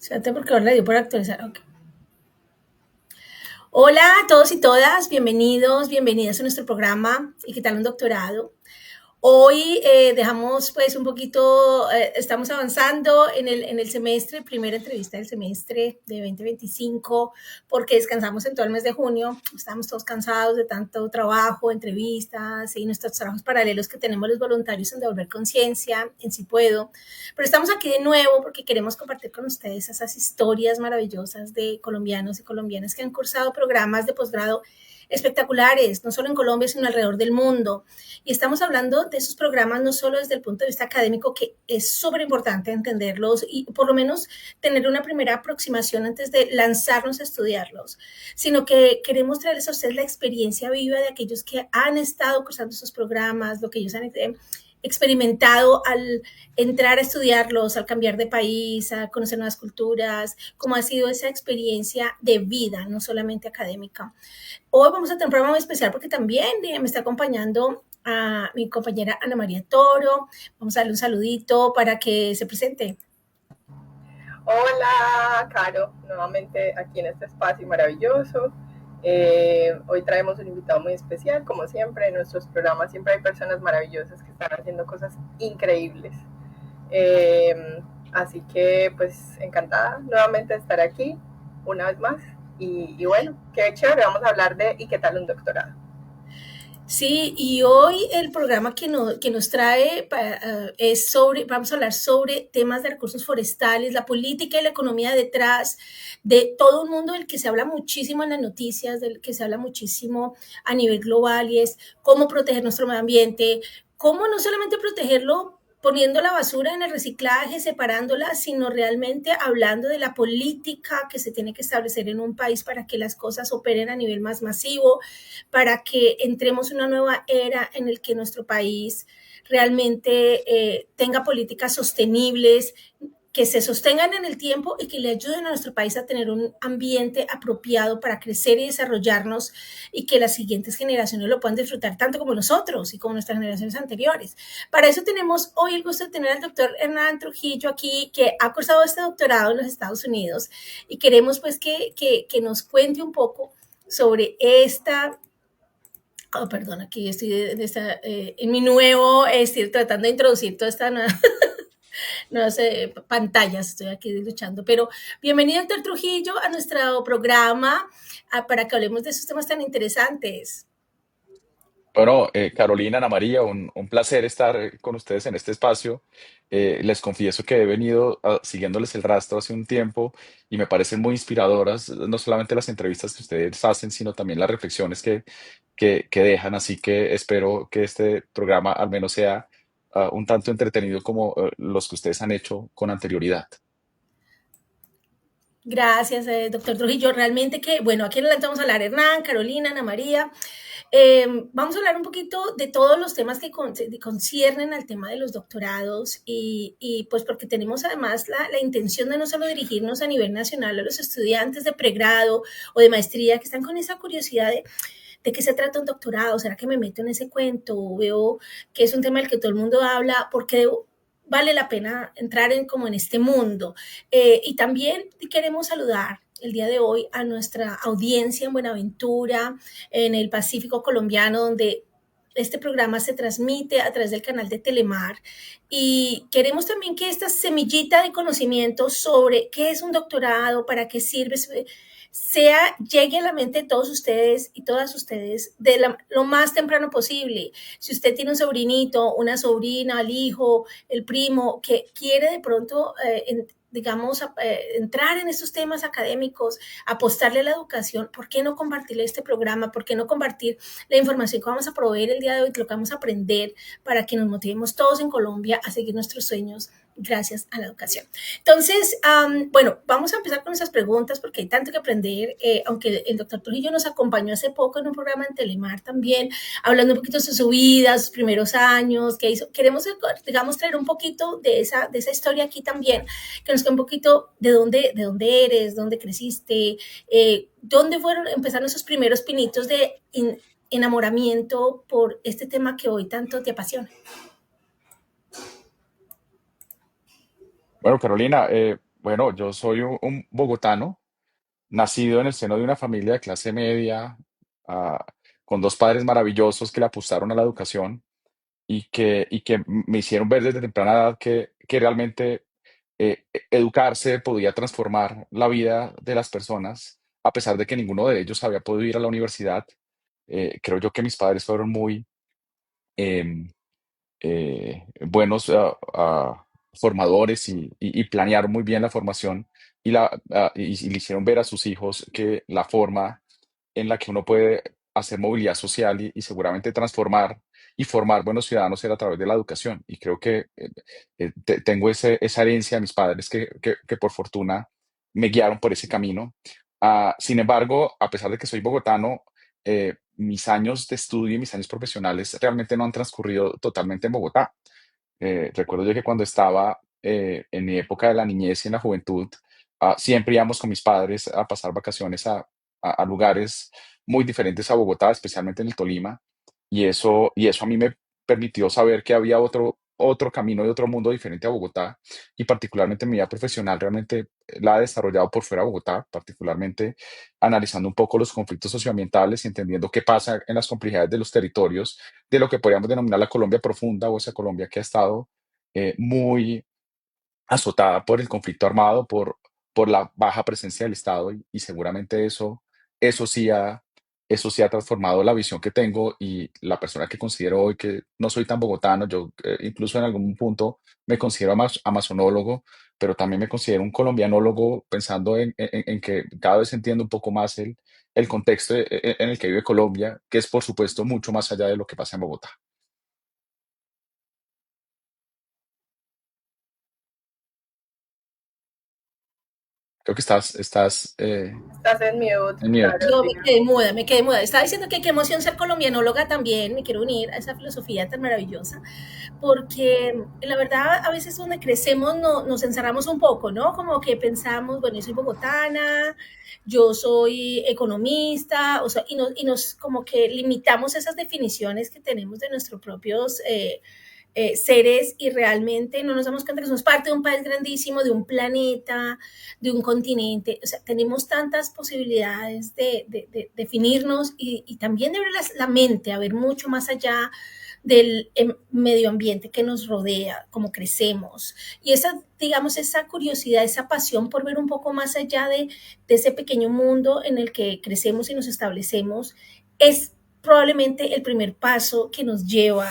Espérate porque ahora le dio por actualizar. Ok. Hola a todos y todas, bienvenidos, bienvenidas a nuestro programa ¿Y qué tal un doctorado? Hoy dejamos pues un poquito, estamos avanzando en el semestre, primera entrevista del semestre de 2025, porque descansamos en todo el mes de junio, estamos todos cansados de tanto trabajo, entrevistas y nuestros trabajos paralelos que tenemos los voluntarios en Devolver Conciencia, en Si Puedo, pero estamos aquí de nuevo porque queremos compartir con ustedes esas historias maravillosas de colombianos y colombianas que han cursado programas de posgrado espectaculares, no solo en Colombia, sino alrededor del mundo. Y estamos hablando de esos programas no solo desde el punto de vista académico, que es súper importante entenderlos y por lo menos tener una primera aproximación antes de lanzarnos a estudiarlos, sino que queremos traerles a ustedes la experiencia viva de aquellos que han estado cursando esos programas, lo que ellos han experimentado al entrar a estudiarlos, al cambiar de país, a conocer nuevas culturas, cómo ha sido esa experiencia de vida, no solamente académica. Hoy vamos a tener un programa muy especial porque también me está acompañando a mi compañera Ana María Toro. Vamos a darle un saludito para que se presente. Hola, Caro, nuevamente aquí en este espacio maravilloso. Hoy traemos un invitado muy especial, como siempre, en nuestros programas siempre hay personas maravillosas que están haciendo cosas increíbles. Así que, pues, encantada nuevamente de estar aquí una vez más. Y bueno, qué chévere, vamos a hablar de ¿y qué tal un doctorado? Sí, y hoy el programa que nos trae es sobre, vamos a hablar sobre temas de recursos forestales, la política y la economía detrás de todo un mundo del que se habla muchísimo en las noticias, del que se habla muchísimo a nivel global, y es cómo proteger nuestro medio ambiente, cómo no solamente protegerlo poniendo la basura en el reciclaje, separándola, sino realmente hablando de la política que se tiene que establecer en un país para que las cosas operen a nivel más masivo, para que entremos en una nueva era en el que nuestro país realmente tenga políticas sostenibles, que se sostengan en el tiempo y que le ayuden a nuestro país a tener un ambiente apropiado para crecer y desarrollarnos, y que las siguientes generaciones lo puedan disfrutar tanto como nosotros y como nuestras generaciones anteriores. Para eso tenemos hoy el gusto de tener al doctor Hernán Trujillo aquí, que ha cursado este doctorado en los Estados Unidos, y queremos pues que nos cuente un poco sobre esta. Oh, perdón, aquí estoy en mi nuevo, estoy tratando de introducir toda esta nueva, nuevas pantallas, estoy aquí luchando. Pero bienvenido, doctor Trujillo, a nuestro programa para que hablemos de esos temas tan interesantes. Bueno, Carolina, Ana María, un placer estar con ustedes en este espacio. Les confieso que he venido siguiéndoles el rastro hace un tiempo y me parecen muy inspiradoras, no solamente las entrevistas que ustedes hacen, sino también las reflexiones que dejan. Así que espero que este programa al menos sea un tanto entretenido como los que ustedes han hecho con anterioridad. Gracias, doctor Trujillo. Realmente que, bueno, aquí adelante vamos a hablar Hernán, Carolina, Ana María. Vamos a hablar un poquito de todos los temas que conciernen al tema de los doctorados, y pues porque tenemos además la intención de no solo dirigirnos a nivel nacional a los estudiantes de pregrado o de maestría que están con esa curiosidad de qué se trata un doctorado, será que me meto en ese cuento, veo que es un tema del que todo el mundo habla, porque vale la pena entrar como en este mundo. Y también queremos saludar el día de hoy a nuestra audiencia en Buenaventura, en el Pacífico colombiano, donde este programa se transmite a través del canal de Telemar, y queremos también que esta semillita de conocimiento sobre qué es un doctorado, para qué sirve, llegue a la mente de todos ustedes y todas ustedes lo más temprano posible. Si usted tiene un sobrinito, una sobrina, el hijo, el primo, que quiere de pronto, digamos, entrar en estos temas académicos, apostarle a la educación, ¿por qué no compartirle este programa? ¿Por qué no compartir la información que vamos a proveer el día de hoy, lo que vamos a aprender, para que nos motivemos todos en Colombia a seguir nuestros sueños gracias a la educación? Entonces, bueno, vamos a empezar con esas preguntas porque hay tanto que aprender, aunque el doctor Trujillo nos acompañó hace poco en un programa en Telemar también, hablando un poquito de su vida, sus primeros años, qué hizo. Queremos, digamos, traer un poquito de esa historia aquí también, que nos quede un poquito de dónde eres, dónde creciste, dónde fueron, empezaron esos primeros pinitos de enamoramiento por este tema que hoy tanto te apasiona. Bueno, Carolina, Bueno, yo soy un bogotano, nacido en el seno de una familia de clase media, ah, con dos padres maravillosos que le apostaron a la educación y que me hicieron ver desde temprana edad que realmente educarse podía transformar la vida de las personas, a pesar de que ninguno de ellos había podido ir a la universidad. Creo yo que mis padres fueron muy em, buenos formadores y planearon muy bien la formación y le hicieron ver a sus hijos que la forma en la que uno puede hacer movilidad social y seguramente transformar y formar buenos ciudadanos era a través de la educación. Y creo que tengo esa herencia de mis padres que por fortuna me guiaron por ese camino. Sin embargo, a pesar de que soy bogotano, mis años de estudio y mis años profesionales realmente no han transcurrido totalmente en Bogotá. Recuerdo yo que cuando estaba en mi época de la niñez y en la juventud, siempre íbamos con mis padres a pasar vacaciones a lugares muy diferentes a Bogotá, especialmente en el Tolima, y eso a mí me permitió saber que había otro camino y otro mundo diferente a Bogotá, y particularmente mi vida profesional realmente la he desarrollado por fuera de Bogotá, particularmente analizando un poco los conflictos socioambientales y entendiendo qué pasa en las complejidades de los territorios de lo que podríamos denominar la Colombia profunda o esa Colombia que ha estado muy azotada por el conflicto armado, por la baja presencia del Estado y seguramente eso sí ha, eso sí ha transformado la visión que tengo y la persona que considero hoy que no soy tan bogotano, yo incluso en algún punto me considero amazonólogo, pero también me considero un colombianólogo pensando en que cada vez entiendo un poco más el contexto en el que vive Colombia, que es por supuesto mucho más allá de lo que pasa en Bogotá. Creo que estás Estás en mute, en mute. Yo me Carolina. quedé muda, me quedé muda. Estaba diciendo que qué emoción ser colombianóloga también, me quiero unir a esa filosofía tan maravillosa, porque la verdad a veces donde crecemos no, nos encerramos un poco, ¿no? Como que pensamos, bueno, yo soy bogotana, yo soy economista, o sea, y nos como que limitamos esas definiciones que tenemos de nuestros propios seres y realmente no nos damos cuenta que somos parte de un país grandísimo, de un planeta, de un continente. O sea, tenemos tantas posibilidades de definirnos y también de ver la mente, a ver mucho más allá del medio ambiente que nos rodea, cómo crecemos. Y esa, digamos, esa curiosidad, esa pasión por ver un poco más allá de ese pequeño mundo en el que crecemos y nos establecemos, es probablemente el primer paso que nos lleva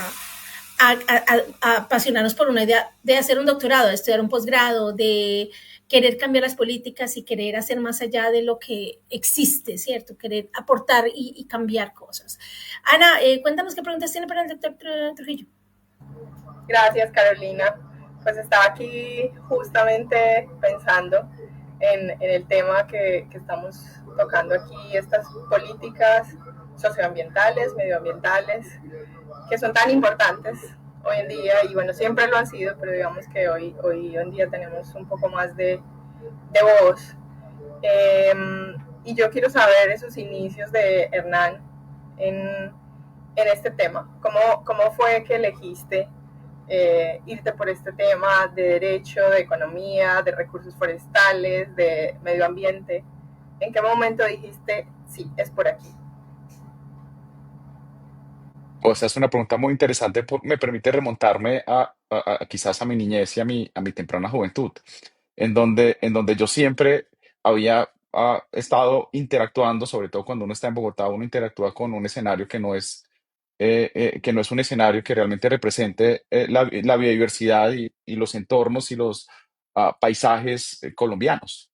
a apasionarnos por una idea de hacer un doctorado, de estudiar un posgrado, de querer cambiar las políticas y querer hacer más allá de lo que existe, ¿cierto? Querer aportar y cambiar cosas. Ana, cuéntanos qué preguntas tiene para el doctor Trujillo. Gracias, Carolina. Pues estaba aquí justamente pensando en el tema que estamos tocando aquí, estas políticas socioambientales, medioambientales, que son tan importantes hoy en día y bueno, siempre lo han sido, pero digamos que hoy en día tenemos un poco más de voz. Eh, y yo quiero saber esos inicios de Hernán en este tema. ¿Cómo fue que elegiste irte por este tema de derecho, de economía, de recursos forestales, de medio ambiente? ¿En qué momento dijiste, sí, es por aquí? O sea, es una pregunta muy interesante, me permite remontarme quizás a mi niñez y a mi temprana juventud, en donde yo siempre había estado interactuando, sobre todo cuando uno está en Bogotá, uno interactúa con un escenario que no es un escenario que realmente represente la biodiversidad y los entornos y los paisajes colombianos.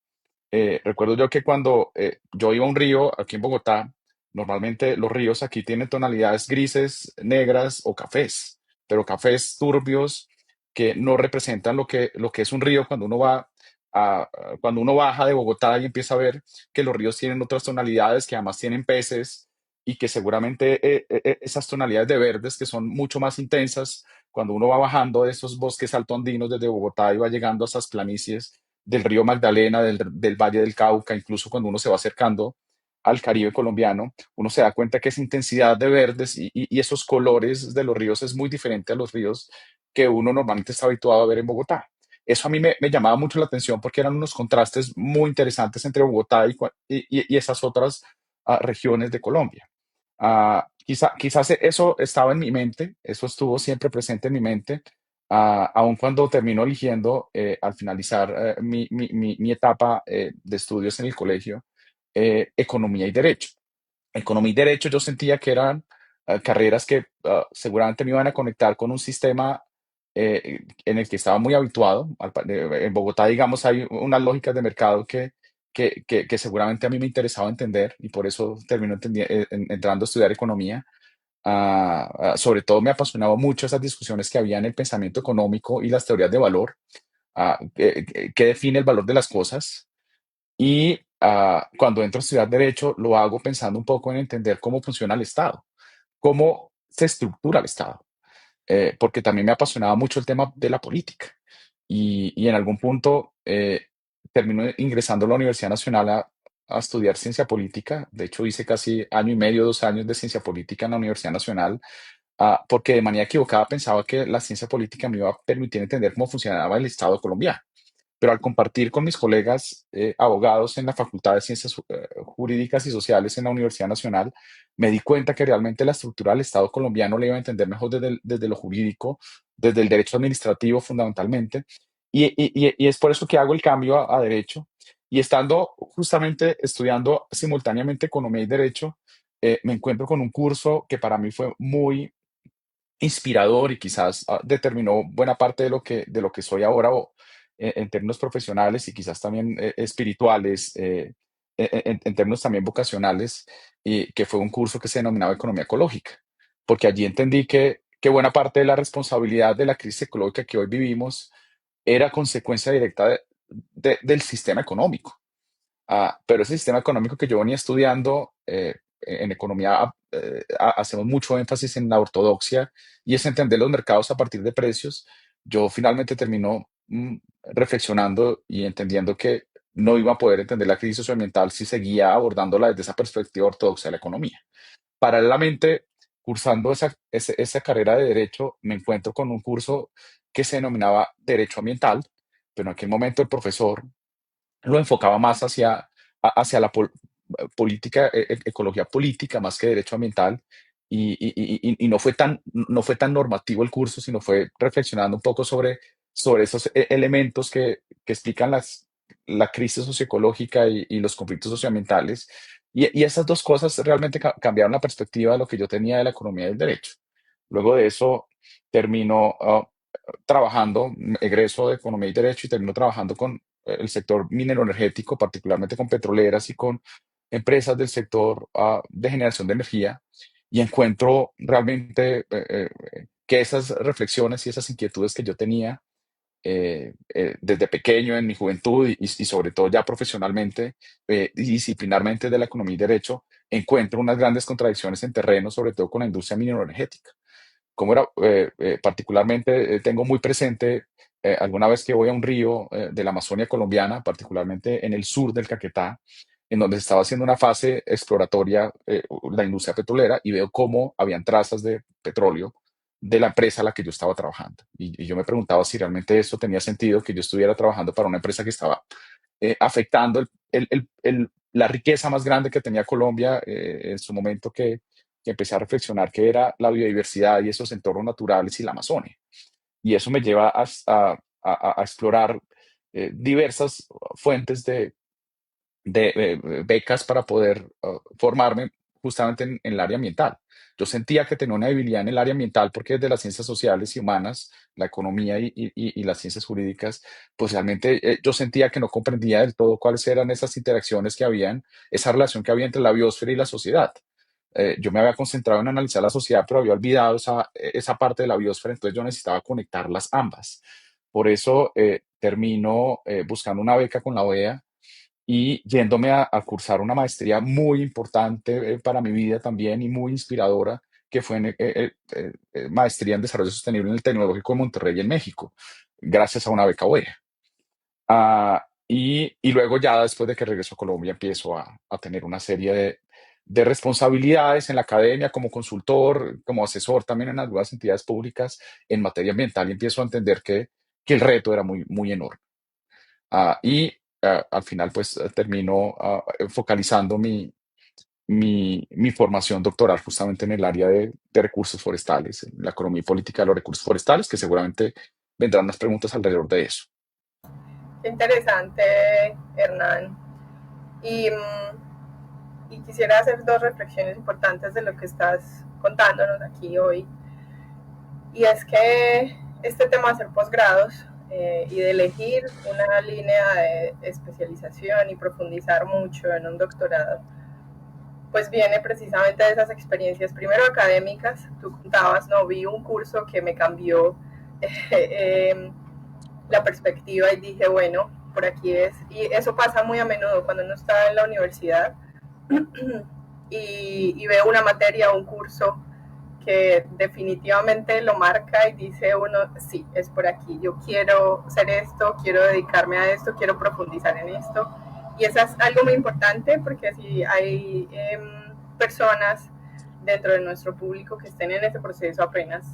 Recuerdo yo que cuando yo iba a un río aquí en Bogotá, normalmente los ríos aquí tienen tonalidades grises, negras o cafés, pero cafés turbios que no representan lo que es un río cuando uno cuando uno baja de Bogotá y empieza a ver que los ríos tienen otras tonalidades, que además tienen peces y que seguramente esas tonalidades de verdes que son mucho más intensas cuando uno va bajando de esos bosques altoandinos desde Bogotá y va llegando a esas planicies del río Magdalena, del Valle del Cauca, incluso cuando uno se va acercando al Caribe colombiano, uno se da cuenta que esa intensidad de verdes y esos colores de los ríos es muy diferente a los ríos que uno normalmente está habituado a ver en Bogotá. eso a mí me llamaba mucho la atención porque eran unos contrastes muy interesantes entre Bogotá y esas otras regiones de Colombia. Quizás eso estaba en mi mente, eso estuvo siempre presente en mi mente, aun cuando termino eligiendo al finalizar mi etapa de estudios en el colegio, economía y derecho. Economía y derecho yo sentía que eran carreras que seguramente me iban a conectar con un sistema en el que estaba muy habituado. En Bogotá, digamos, hay unas lógicas de mercado que seguramente a mí me interesaba entender y por eso termino entrando a estudiar economía. Sobre todo me apasionaba mucho esas discusiones que había en el pensamiento económico y las teorías de valor, que define el valor de las cosas. Y cuando entro a estudiar derecho, lo hago pensando un poco en entender cómo funciona el Estado, cómo se estructura el Estado, porque también me apasionaba mucho el tema de la política. Y en algún punto termino ingresando a la Universidad Nacional a estudiar ciencia política. De hecho, hice casi año y medio, 2 años de ciencia política en la Universidad Nacional, porque de manera equivocada pensaba que la ciencia política me iba a permitir entender cómo funcionaba el Estado colombiano. Pero al compartir con mis colegas abogados en la Facultad de Ciencias Jurídicas y Sociales en la Universidad Nacional, me di cuenta que realmente la estructura del Estado colombiano la iba a entender mejor desde lo jurídico, desde el derecho administrativo fundamentalmente, y es por eso que hago el cambio a derecho. Y estando justamente estudiando simultáneamente economía y derecho, me encuentro con un curso que para mí fue muy inspirador y quizás determinó buena parte de lo que soy ahora en términos profesionales y quizás también espirituales, en términos también vocacionales, y que fue un curso que se denominaba Economía Ecológica, porque allí entendí que buena parte de la responsabilidad de la crisis ecológica que hoy vivimos era consecuencia directa del sistema económico. Pero ese sistema económico que yo venía estudiando en economía, hacemos mucho énfasis en la ortodoxia y es entender los mercados a partir de precios. Yo finalmente termino reflexionando y entendiendo que no iba a poder entender la crisis socioambiental si seguía abordándola desde esa perspectiva ortodoxa de la economía. Paralelamente, cursando esa carrera de derecho, me encuentro con un curso que se denominaba Derecho Ambiental, pero en aquel momento el profesor lo enfocaba más hacia la política, ecología política, más que derecho ambiental, y no fue tan normativo el curso, sino fue reflexionando un poco sobre esos elementos que explican la crisis socioecológica y los conflictos socioambientales. Y esas dos cosas realmente cambiaron la perspectiva de lo que yo tenía de la economía y del derecho. Luego de eso, termino trabajando, egreso de Economía y Derecho y termino trabajando con el sector minero energético, particularmente con petroleras y con empresas del sector de generación de energía, y encuentro realmente que esas reflexiones y esas inquietudes que yo tenía desde pequeño en mi juventud y sobre todo ya profesionalmente y disciplinarmente de la economía y derecho, encuentro unas grandes contradicciones en terreno, sobre todo con la industria minero-energética. Como era, particularmente tengo muy presente alguna vez que voy a un río de la Amazonia colombiana, particularmente en el sur del Caquetá, en donde se estaba haciendo una fase exploratoria, la industria petrolera, y veo cómo habían trazas de petróleo de la empresa a la que yo estaba trabajando. Y yo me preguntaba si realmente esto tenía sentido, que yo estuviera trabajando para una empresa que estaba afectando la riqueza más grande que tenía Colombia en su momento, que empecé a reflexionar que era la biodiversidad y esos entornos naturales y la Amazonia. Y eso me lleva a explorar diversas fuentes de becas para poder formarme justamente en el área ambiental. Yo sentía que tenía una debilidad en el área ambiental porque desde las ciencias sociales y humanas, la economía y las ciencias jurídicas, pues realmente yo sentía que no comprendía del todo cuáles eran esas interacciones que habían, esa relación que había entre la biosfera y la sociedad. Yo me había concentrado en analizar la sociedad, pero había olvidado esa parte de la biosfera, entonces yo necesitaba conectarlas ambas. Por eso termino buscando una beca con la OEA y yéndome a cursar una maestría muy importante para mi vida también y muy inspiradora, que fue maestría en desarrollo sostenible en el Tecnológico de Monterrey en México, gracias a una beca OEA. Y luego ya después de que regreso a Colombia empiezo a tener una serie de responsabilidades en la academia como consultor, como asesor también en algunas entidades públicas en materia ambiental y empiezo a entender que el reto era muy enorme. Al final, pues termino focalizando mi formación doctoral justamente en el área de recursos forestales, en la economía y política de los recursos forestales, que seguramente vendrán unas preguntas alrededor de eso. Qué interesante, Hernán. Y, y quisiera hacer dos reflexiones importantes de lo que estás contándonos aquí hoy. Y es que este tema de hacer posgrados y de elegir una línea de especialización y profundizar mucho en un doctorado, pues viene precisamente de esas experiencias, primero académicas. Tú contabas, no, vi un curso que me cambió la perspectiva y dije, bueno, por aquí es. Y eso pasa muy a menudo cuando uno está en la universidad y ve una materia o un curso que definitivamente lo marca y dice uno, sí, es por aquí, yo quiero hacer esto, quiero dedicarme a esto, quiero profundizar en esto. Y eso es algo muy importante porque si hay personas dentro de nuestro público que estén en ese proceso apenas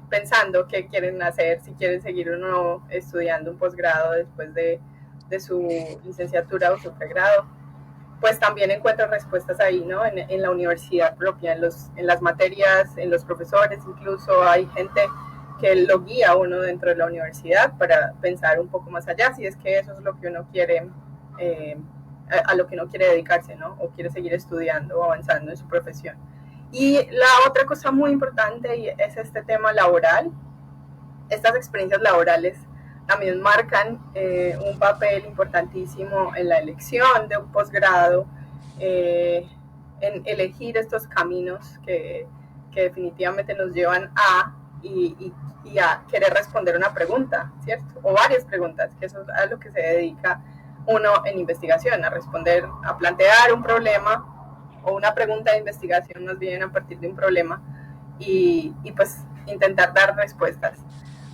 pensando qué quieren hacer, si quieren seguir uno estudiando un posgrado después de su licenciatura o su pregrado, pues también encuentro respuestas ahí, ¿no? En la universidad propia, en las materias, en los profesores, incluso hay gente que lo guía a uno dentro de la universidad para pensar un poco más allá, si es que eso es lo que uno quiere, a lo que uno quiere dedicarse, ¿no? O quiere seguir estudiando o avanzando en su profesión. Y la otra cosa muy importante es este tema laboral. Estas experiencias laborales también marcan un papel importantísimo en la elección de un posgrado, en elegir estos caminos que definitivamente nos llevan a y a querer responder una pregunta, ¿cierto? O varias preguntas, que eso es a lo que se dedica uno en investigación, a responder, a plantear un problema o una pregunta de investigación más bien a partir de un problema y pues intentar dar respuestas.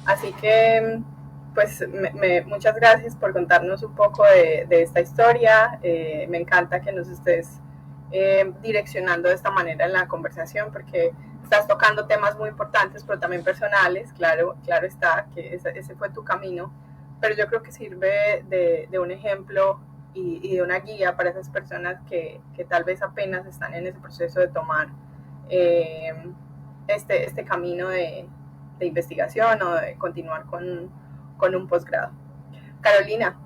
Así que, pues, muchas gracias por contarnos un poco de esta historia. Me encanta que nos estés direccionando de esta manera en la conversación, porque estás tocando temas muy importantes, pero también personales, claro está, que ese fue tu camino, pero yo creo que sirve de un ejemplo y de una guía para esas personas que tal vez apenas están en ese proceso de tomar este camino de investigación o de continuar con un posgrado. Carolina,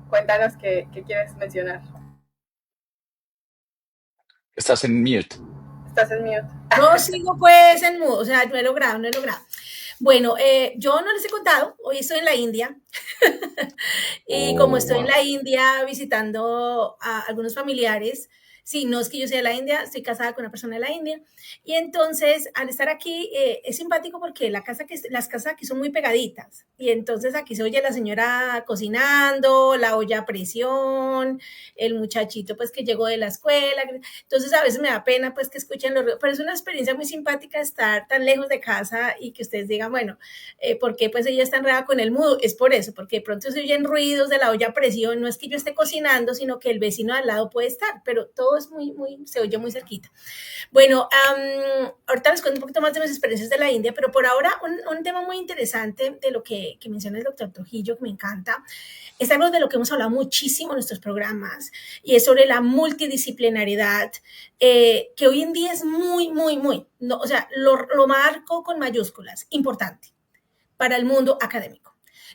cuéntanos qué quieres mencionar. Estás en mute. Estás en mute. Yo sigo pues en mudo, o sea, no he logrado. Bueno, yo no les he contado, hoy estoy en la India y como Oh, estoy en wow. la India visitando a algunos familiares, sí, no es que yo sea de la India, estoy casada con una persona de la India y entonces al estar aquí es simpático porque las casas aquí son muy pegaditas y entonces aquí se oye la señora cocinando, la olla a presión, el muchachito pues que llegó de la escuela, entonces a veces me da pena pues que escuchen los ruidos, pero es una experiencia muy simpática estar tan lejos de casa y que ustedes digan, bueno, ¿por qué pues ella está enredada con el mudo? Es por eso, porque de pronto se oyen ruidos de la olla a presión, no es que yo esté cocinando, sino que el vecino al lado puede estar, pero todo es se oye muy cerquita. Bueno, ahorita les cuento un poquito más de mis experiencias de la India, pero por ahora un tema muy interesante de lo que menciona el doctor Trujillo, que me encanta, es algo de lo que hemos hablado muchísimo en nuestros programas, y es sobre la multidisciplinariedad, que hoy en día es no, o sea, lo marco con mayúsculas, importante para el mundo académico.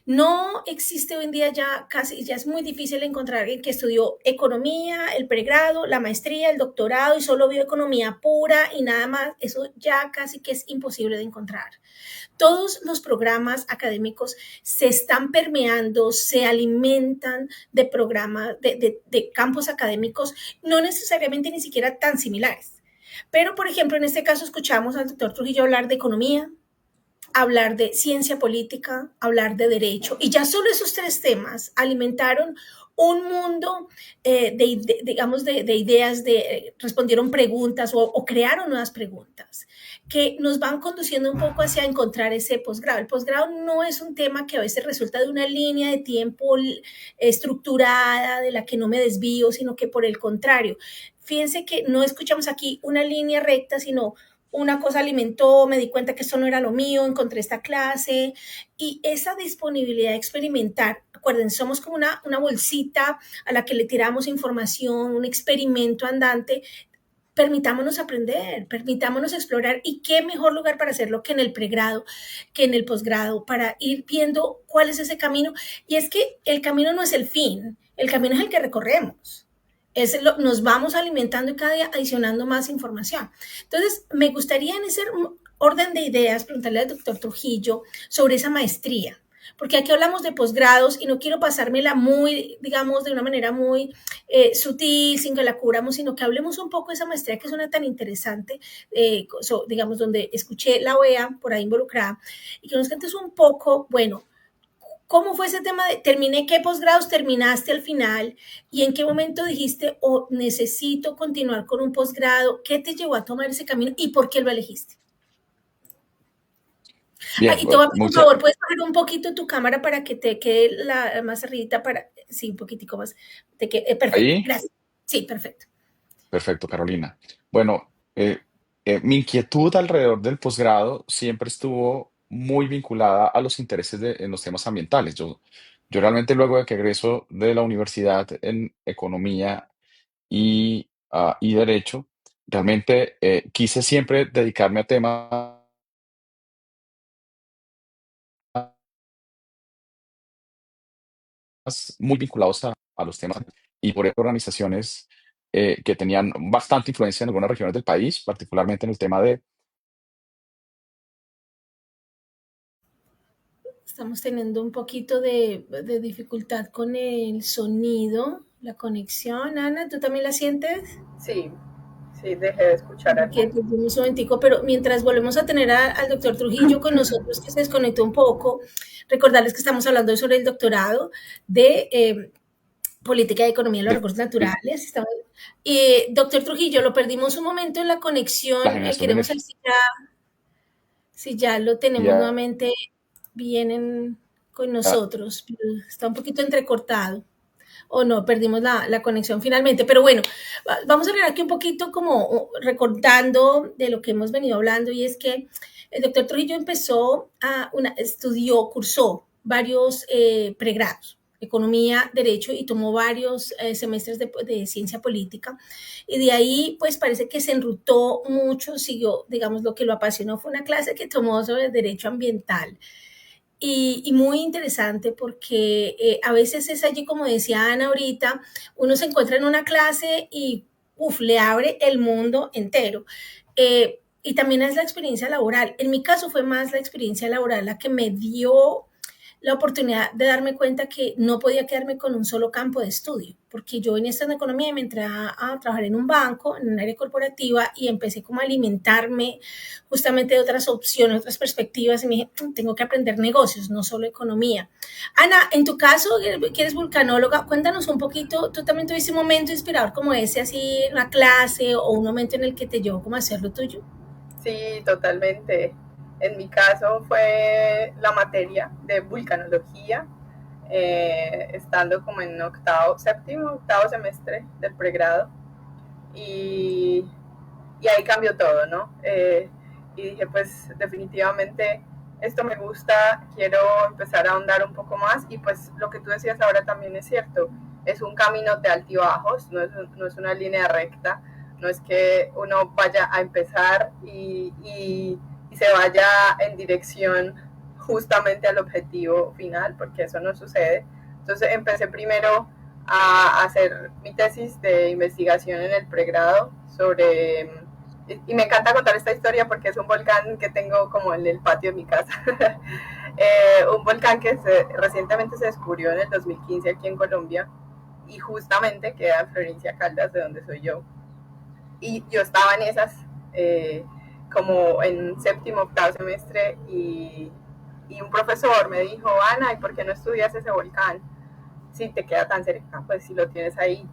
No existe hoy en día ya es muy difícil encontrar alguien que estudió economía, el pregrado, la maestría, el doctorado y solo vio economía pura y nada más. Eso ya casi que es imposible de encontrar. Todos los programas académicos se están permeando, se alimentan de programas, de campos académicos, no necesariamente ni siquiera tan similares. Pero, por ejemplo, en este caso escuchamos al doctor Trujillo hablar de economía, hablar de ciencia política, hablar de derecho, y ya solo esos tres temas alimentaron un mundo digamos, de ideas, respondieron preguntas o crearon nuevas preguntas que nos van conduciendo un poco hacia encontrar ese posgrado. El posgrado no es un tema que a veces resulta de una línea de tiempo estructurada, de la que no me desvío, sino que por el contrario, fíjense que no escuchamos aquí una línea recta, sino una cosa alimentó, me di cuenta que esto no era lo mío, encontré esta clase y esa disponibilidad de experimentar. Acuérdense, somos como una bolsita a la que le tiramos información, un experimento andante. Permitámonos aprender, permitámonos explorar y qué mejor lugar para hacerlo que en el pregrado, que en el posgrado, para ir viendo cuál es ese camino. Y es que el camino no es el fin, el camino es el que recorremos. Nos vamos alimentando y cada día adicionando más información. Entonces, me gustaría en ese orden de ideas preguntarle al doctor Trujillo sobre esa maestría, porque aquí hablamos de posgrados y no quiero pasármela muy, digamos, de una manera muy sutil, sin que la cubramos, sino que hablemos un poco de esa maestría que suena tan interesante, digamos, donde escuché la OEA por ahí involucrada, y que nos cuentes un poco, bueno, ¿cómo fue ese tema de terminé? ¿Qué posgrados terminaste al final? ¿Y en qué momento dijiste, oh, necesito continuar con un posgrado? ¿Qué te llevó a tomar ese camino y por qué lo elegiste? Bien, Y te voy a pedir, por mucha, favor, puedes bajar un poquito tu cámara para que te quede más arribita para, sí, un poquitico más. Perfecto, ahí. gracias. Sí, perfecto. Perfecto, Carolina. Bueno, mi inquietud alrededor del posgrado siempre estuvo muy vinculada a los intereses en los temas ambientales. Yo realmente luego de que egreso de la universidad en economía y derecho, realmente quise siempre dedicarme a temas muy vinculados a los temas y por eso organizaciones que tenían bastante influencia en algunas regiones del país, particularmente en el tema de Estamos teniendo un poquito de dificultad con el sonido, la conexión. Ana, ¿tú también la sientes? Sí, sí, dejé de escuchar Ok, algo. pues un momentico, pero mientras volvemos a tener al doctor Trujillo con nosotros, que se desconectó un poco, recordarles que estamos hablando hoy sobre el doctorado de política y economía de los de recursos naturales. Doctor Trujillo, lo perdimos un momento en la la conexión. generación de Queremos saber si ya lo tenemos energía. nuevamente bien con nosotros. Está un poquito entrecortado. O no, perdimos la conexión finalmente. Pero bueno, vamos a hablar aquí un poquito como recordando de lo que hemos venido hablando y es que el doctor Trujillo cursó varios pregrados, economía, derecho y tomó varios semestres de ciencia política y de ahí pues parece que se enrutó mucho, siguió, digamos, lo que lo apasionó fue una clase que tomó sobre derecho ambiental y muy interesante porque a veces es allí, como decía Ana ahorita, uno se encuentra en una clase y le abre el mundo entero. Y también es la experiencia laboral. En mi caso fue más la experiencia laboral la que me dio la oportunidad de darme cuenta que no podía quedarme con un solo campo de estudio, porque yo en esta economía me entré a trabajar en un banco, en un área corporativa y empecé como a alimentarme justamente de otras opciones, otras perspectivas y me dije, tengo que aprender negocios, no solo economía. Ana, en tu caso, que eres vulcanóloga, cuéntanos un poquito, tú también tuviste un momento inspirador como ese, así, una clase o un momento en el que te llevó como a hacer lo tuyo. Sí, totalmente. En mi caso fue la materia de vulcanología, estando como en octavo semestre del pregrado. Y, y ahí cambió todo, ¿no? Y dije, pues definitivamente esto me gusta, quiero empezar a ahondar un poco más y pues lo que tú decías ahora también es cierto, es un camino de altibajos, no es una línea recta, no es que uno vaya a empezar y se vaya en dirección justamente al objetivo final, porque eso no sucede. Entonces empecé primero a hacer mi tesis de investigación en el pregrado sobre, y me encanta contar esta historia porque es un volcán que tengo como en el patio de mi casa. Un volcán que recientemente se descubrió en el 2015 aquí en Colombia y justamente queda en Florencia Caldas, de donde soy yo. Y yo estaba en esas, como en séptimo, octavo semestre y un profesor me dijo, Ana, ¿y por qué no estudias ese volcán? Si te queda tan cerca, pues si lo tienes ahí.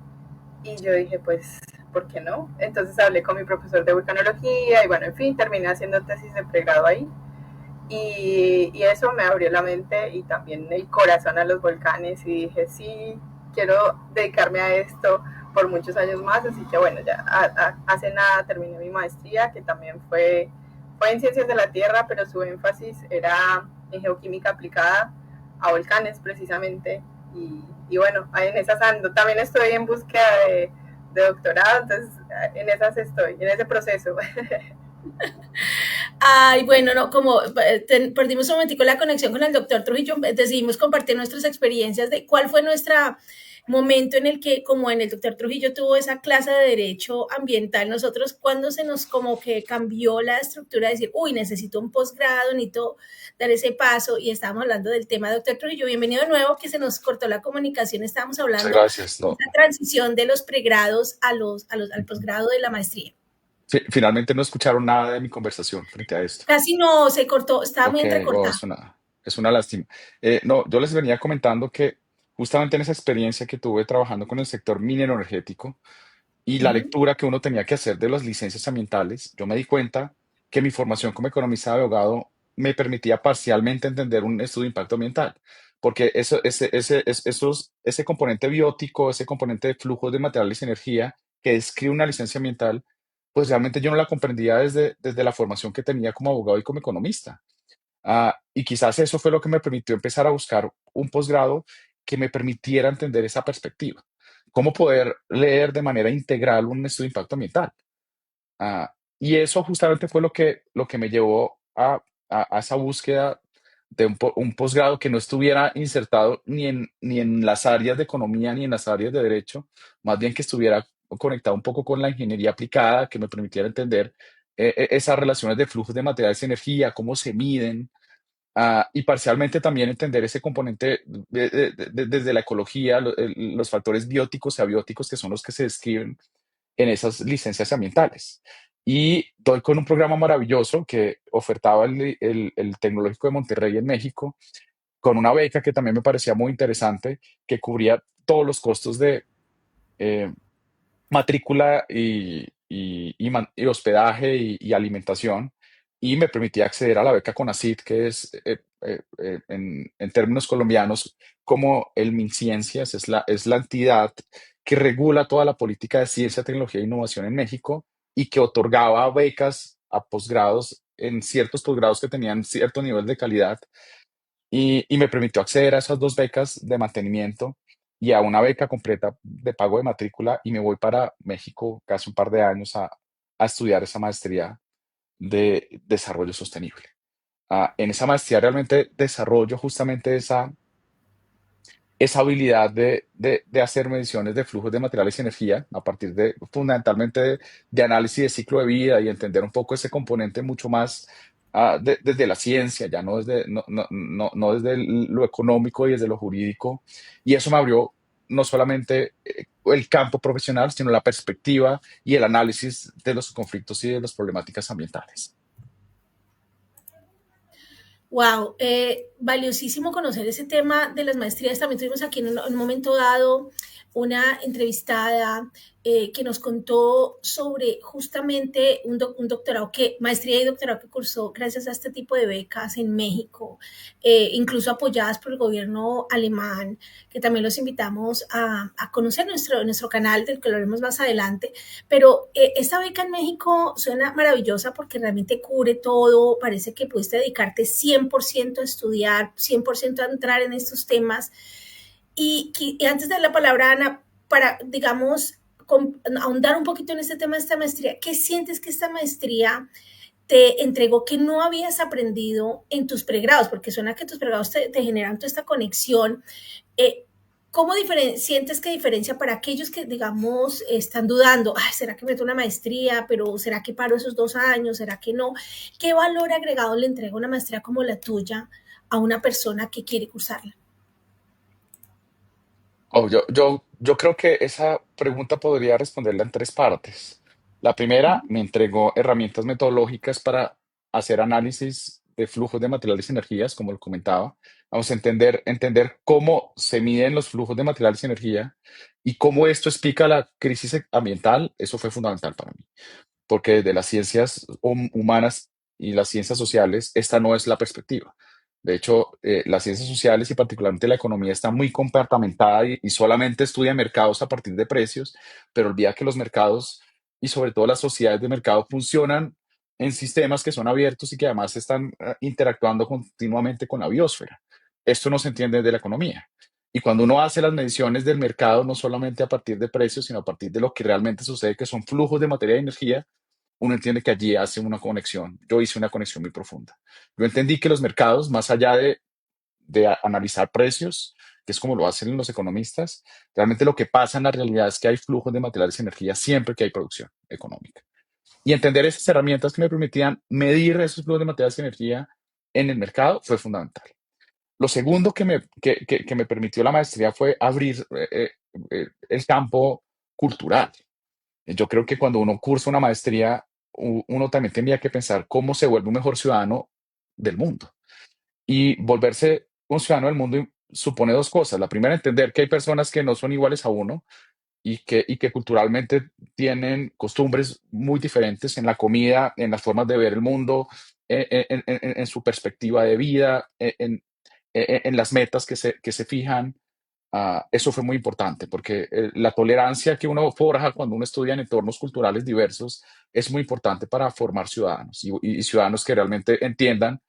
Y yo dije, pues, ¿por qué no? Entonces hablé con mi profesor de vulcanología y bueno, en fin, terminé haciendo tesis de pregrado ahí. Y eso me abrió la mente y también el corazón a los volcanes y dije, sí, quiero dedicarme a esto por muchos años más, así que bueno, ya hace nada terminé mi maestría, que también fue en ciencias de la tierra, pero su énfasis era en geoquímica aplicada a volcanes precisamente, y bueno, en esas ando. También estoy en búsqueda de doctorado, entonces en esas estoy, en ese proceso. Ay, bueno, no, como perdimos un momentico la conexión con el doctor Trujillo, decidimos compartir nuestras experiencias de cuál fue nuestro momento en el que, como en el doctor Trujillo tuvo esa clase de derecho ambiental, nosotros cuando se nos como que cambió la estructura de decir, uy, necesito un posgrado, necesito dar ese paso, y estábamos hablando del tema. Doctor Trujillo, bienvenido de nuevo, que se nos cortó la comunicación, estábamos Muchas hablando gracias. de No, esa transición de los pregrados al posgrado de la maestría. finalmente no escucharon nada de mi conversación frente a esto. Casi no se cortó, estaba muy Ok, oh, entrecortada. es una lástima. No, yo les venía comentando que justamente en esa experiencia que tuve trabajando con el sector minero energético y la Ujú. lectura que uno tenía que hacer de las licencias ambientales, yo me di cuenta que mi formación como economista de abogado me permitía parcialmente entender un estudio de impacto ambiental, porque ese componente biótico, ese componente de flujos de materiales y energía que describe una licencia ambiental, pues realmente yo no la comprendía desde la formación que tenía como abogado y como economista. Y quizás eso fue lo que me permitió empezar a buscar un posgrado que me permitiera entender esa perspectiva. Cómo poder leer de manera integral un estudio de impacto ambiental. Y eso justamente fue lo que me llevó a esa búsqueda de un posgrado que no estuviera insertado ni en las áreas de economía ni en las áreas de derecho, más bien que estuviera conectado un poco con la ingeniería aplicada, que me permitiera entender esas relaciones de flujos de materiales y energía, cómo se miden, y parcialmente también entender ese componente desde la ecología, los factores bióticos y abióticos que son los que se describen en esas licencias ambientales. Y doy con un programa maravilloso que ofertaba el Tecnológico de Monterrey en México, con una beca que también me parecía muy interesante, que cubría todos los costos de eh, matrícula y hospedaje y alimentación, y me permitía acceder a la beca CONACYT, que es, en términos colombianos, como el MinCiencias, es la entidad que regula toda la política de ciencia, tecnología e innovación en México y que otorgaba becas a posgrados en ciertos posgrados que tenían cierto nivel de calidad, y me permitió acceder a esas dos becas de mantenimiento y a una beca completa de pago de matrícula, y me voy para México casi un par de años a estudiar esa maestría de desarrollo sostenible. En esa maestría realmente desarrollo justamente esa habilidad de hacer mediciones de flujos de materiales y energía a partir de fundamentalmente de análisis de ciclo de vida y entender un poco ese componente mucho más desde la ciencia, ya no desde lo económico y desde lo jurídico. Y eso me abrió no solamente el campo profesional, sino la perspectiva y el análisis de los conflictos y de las problemáticas ambientales. Wow, valiosísimo conocer ese tema de las maestrías. También tuvimos aquí en un momento dado una entrevistada que nos contó sobre justamente un doctorado maestría y doctorado que cursó gracias a este tipo de becas en México, incluso apoyadas por el gobierno alemán, que también los invitamos a conocer nuestro canal, del que lo haremos más adelante. Pero esta beca en México suena maravillosa porque realmente cubre todo, parece que pudiste dedicarte 100% a estudiar, 100% a entrar en estos temas. Y antes de la palabra, Ana, para, digamos, ahondar un poquito en este tema de esta maestría, ¿qué sientes que esta maestría te entregó que no habías aprendido en tus pregrados? Porque suena que tus pregrados te generan toda esta conexión. Eh, ¿Cómo sientes que diferencia para aquellos que, digamos, están dudando? Ay, ¿será que meto una maestría? ¿Pero será que paro esos 2 años? ¿Será que no? ¿Qué valor agregado le entrega una maestría como la tuya a una persona que quiere cursarla? Yo creo que esa pregunta podría responderla en tres partes. La primera, me entregó herramientas metodológicas para hacer análisis de flujos de materiales y energías, como lo comentaba. Vamos a entender cómo se miden los flujos de materiales y energía y cómo esto explica la crisis ambiental. Eso fue fundamental para mí, porque desde las ciencias humanas y las ciencias sociales, esta no es la perspectiva. De hecho, las ciencias sociales y particularmente la economía está muy compartamentada y solamente estudia mercados a partir de precios, pero olvida que los mercados y sobre todo las sociedades de mercado funcionan en sistemas que son abiertos y que además están interactuando continuamente con la biosfera. Esto no se entiende de la economía. Y cuando uno hace las mediciones del mercado, no solamente a partir de precios, sino a partir de lo que realmente sucede, que son flujos de materia y energía, uno entiende que allí hace una conexión. Yo hice una conexión muy profunda. Yo entendí que los mercados, más allá de analizar precios, que es como lo hacen los economistas, realmente lo que pasa en la realidad es que hay flujos de materiales y energía siempre que hay producción económica. Y entender esas herramientas que me permitían medir esos flujos de materiales y energía en el mercado fue fundamental. Lo segundo que me permitió la maestría fue abrir el campo cultural. Yo creo que cuando uno cursa una maestría, uno también tendría que pensar cómo se vuelve un mejor ciudadano del mundo. Y volverse un ciudadano del mundo supone dos cosas. La primera, entender que hay personas que no son iguales a uno y que culturalmente tienen costumbres muy diferentes en la comida, en las formas de ver el mundo, en su perspectiva de vida, en las metas que se fijan. Eso fue muy importante porque la tolerancia que uno forja cuando uno estudia en entornos culturales diversos es muy importante para formar ciudadanos y ciudadanos que realmente entiendan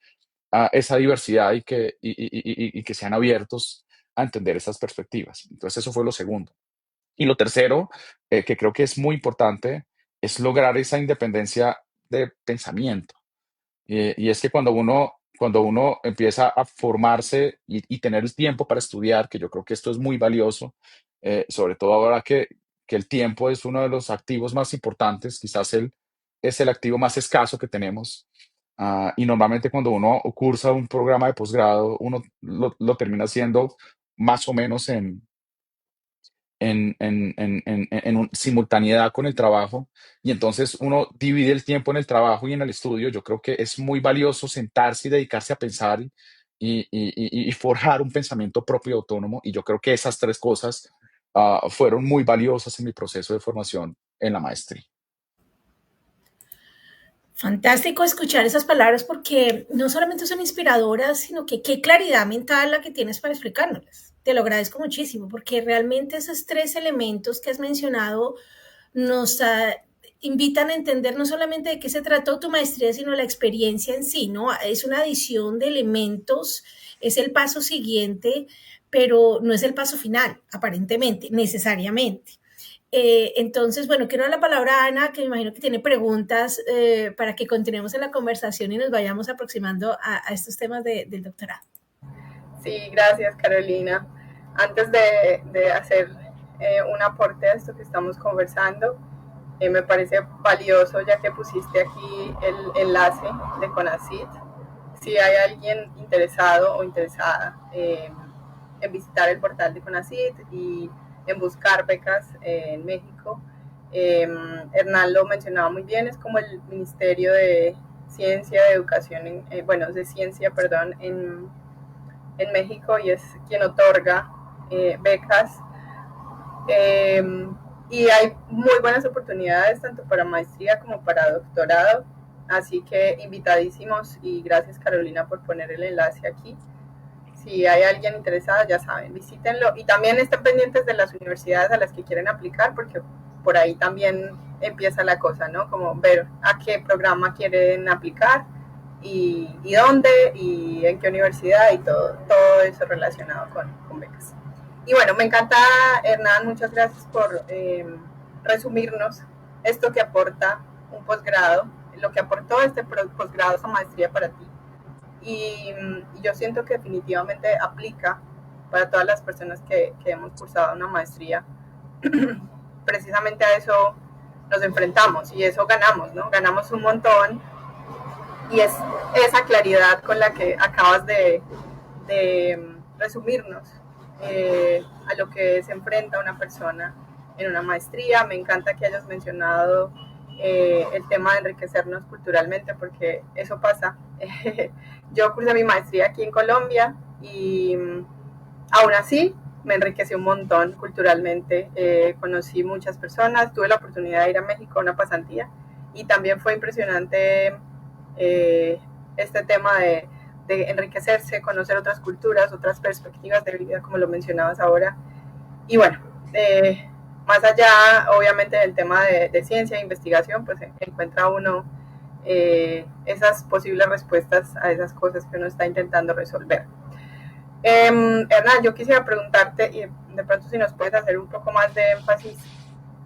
esa diversidad y que sean abiertos a entender esas perspectivas. Entonces eso fue lo segundo. Y lo tercero, que creo que es muy importante, es lograr esa independencia de pensamiento. Y es que cuando uno empieza a formarse y tener el tiempo para estudiar, que yo creo que esto es muy valioso, sobre todo ahora que el tiempo es uno de los activos más importantes, quizás es el activo más escaso que tenemos. Y normalmente cuando uno cursa un programa de posgrado, uno lo termina haciendo más o menos en simultaneidad con el trabajo, y entonces uno divide el tiempo en el trabajo y en el estudio. Yo creo que es muy valioso sentarse y dedicarse a pensar y forjar un pensamiento propio y autónomo, y yo creo que esas tres cosas fueron muy valiosas en mi proceso de formación en la maestría. Fantástico escuchar esas palabras porque no solamente son inspiradoras, sino que qué claridad mental la que tienes para explicárnoslas. Te lo agradezco muchísimo porque realmente esos tres elementos que has mencionado nos invitan a entender no solamente de qué se trató tu maestría, sino la experiencia en sí, ¿no? Es una adición de elementos, es el paso siguiente, pero no es el paso final, aparentemente, necesariamente. Entonces, bueno, quiero dar la palabra a Ana, que me imagino que tiene preguntas para que continuemos en la conversación y nos vayamos aproximando a estos temas del doctorado. Sí, gracias Carolina. Antes de hacer un aporte a esto que estamos conversando, me parece valioso ya que pusiste aquí el enlace de CONACYT. Si hay alguien interesado o interesada en visitar el portal de CONACYT y en buscar becas en México, Hernán lo mencionaba muy bien, es como el Ministerio de Ciencia, de Educación, de Ciencia, perdón, en México, y es quien otorga becas. Y hay muy buenas oportunidades tanto para maestría como para doctorado, así que invitadísimos, y gracias Carolina por poner el enlace aquí. Si hay alguien interesado, ya saben, visítenlo, y también estén pendientes de las universidades a las que quieren aplicar, porque por ahí también empieza la cosa, ¿no? Como ver a qué programa quieren aplicar y dónde y en qué universidad y todo eso relacionado con becas. Y bueno, me encanta, Hernán, muchas gracias por resumirnos esto que aporta un posgrado, lo que aportó este posgrado, esa maestría para ti. Y yo siento que definitivamente aplica para todas las personas que hemos cursado una maestría. Precisamente a eso nos enfrentamos y eso ganamos, ¿no? Ganamos un montón, y es esa claridad con la que acabas de resumirnos a lo que se enfrenta una persona en una maestría. Me encanta que hayas mencionado el tema de enriquecernos culturalmente, porque eso pasa. Yo cursé mi maestría aquí en Colombia y aún así me enriqueció un montón culturalmente. Conocí muchas personas, tuve la oportunidad de ir a México a una pasantía y también fue impresionante este tema de enriquecerse, conocer otras culturas, otras perspectivas de vida, como lo mencionabas ahora. Y bueno, más allá, obviamente, del tema de ciencia e investigación, pues encuentra uno esas posibles respuestas a esas cosas que uno está intentando resolver. Hernán, yo quisiera preguntarte, y de pronto si nos puedes hacer un poco más de énfasis,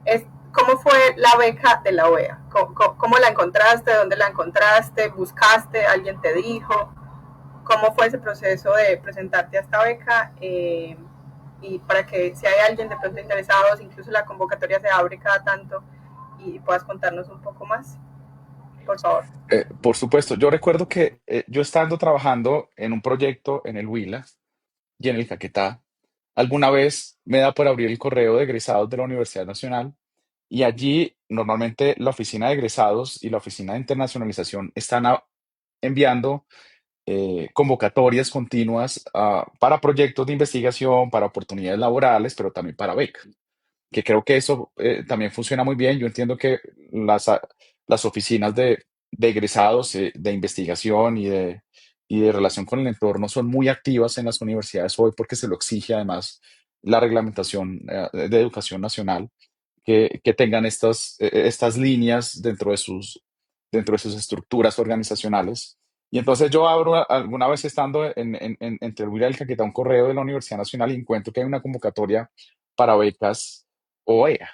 es ¿cómo fue la beca de la OEA? ¿Cómo la encontraste? ¿Dónde la encontraste? ¿Buscaste? ¿Alguien te dijo? ¿Cómo fue ese proceso de presentarte a esta beca? Y para que si hay alguien de pronto interesado, incluso la convocatoria se abre cada tanto y puedas contarnos un poco más, por favor. Por supuesto, yo recuerdo que yo estando trabajando en un proyecto en el Huila y en el Caquetá, alguna vez me da por abrir el correo de egresados de la Universidad Nacional y allí normalmente la oficina de egresados y la oficina de internacionalización están enviando convocatorias continuas para proyectos de investigación, para oportunidades laborales, pero también para becas, que creo que eso también funciona muy bien. Yo entiendo que las oficinas de egresados, de investigación y de relación con el entorno son muy activas en las universidades hoy porque se lo exige además la reglamentación de educación nacional, que tengan estas líneas dentro de sus estructuras organizacionales. Y entonces yo abro alguna vez estando entre el Huila y el Caquetá un correo de la Universidad Nacional y encuentro que hay una convocatoria para becas OEA.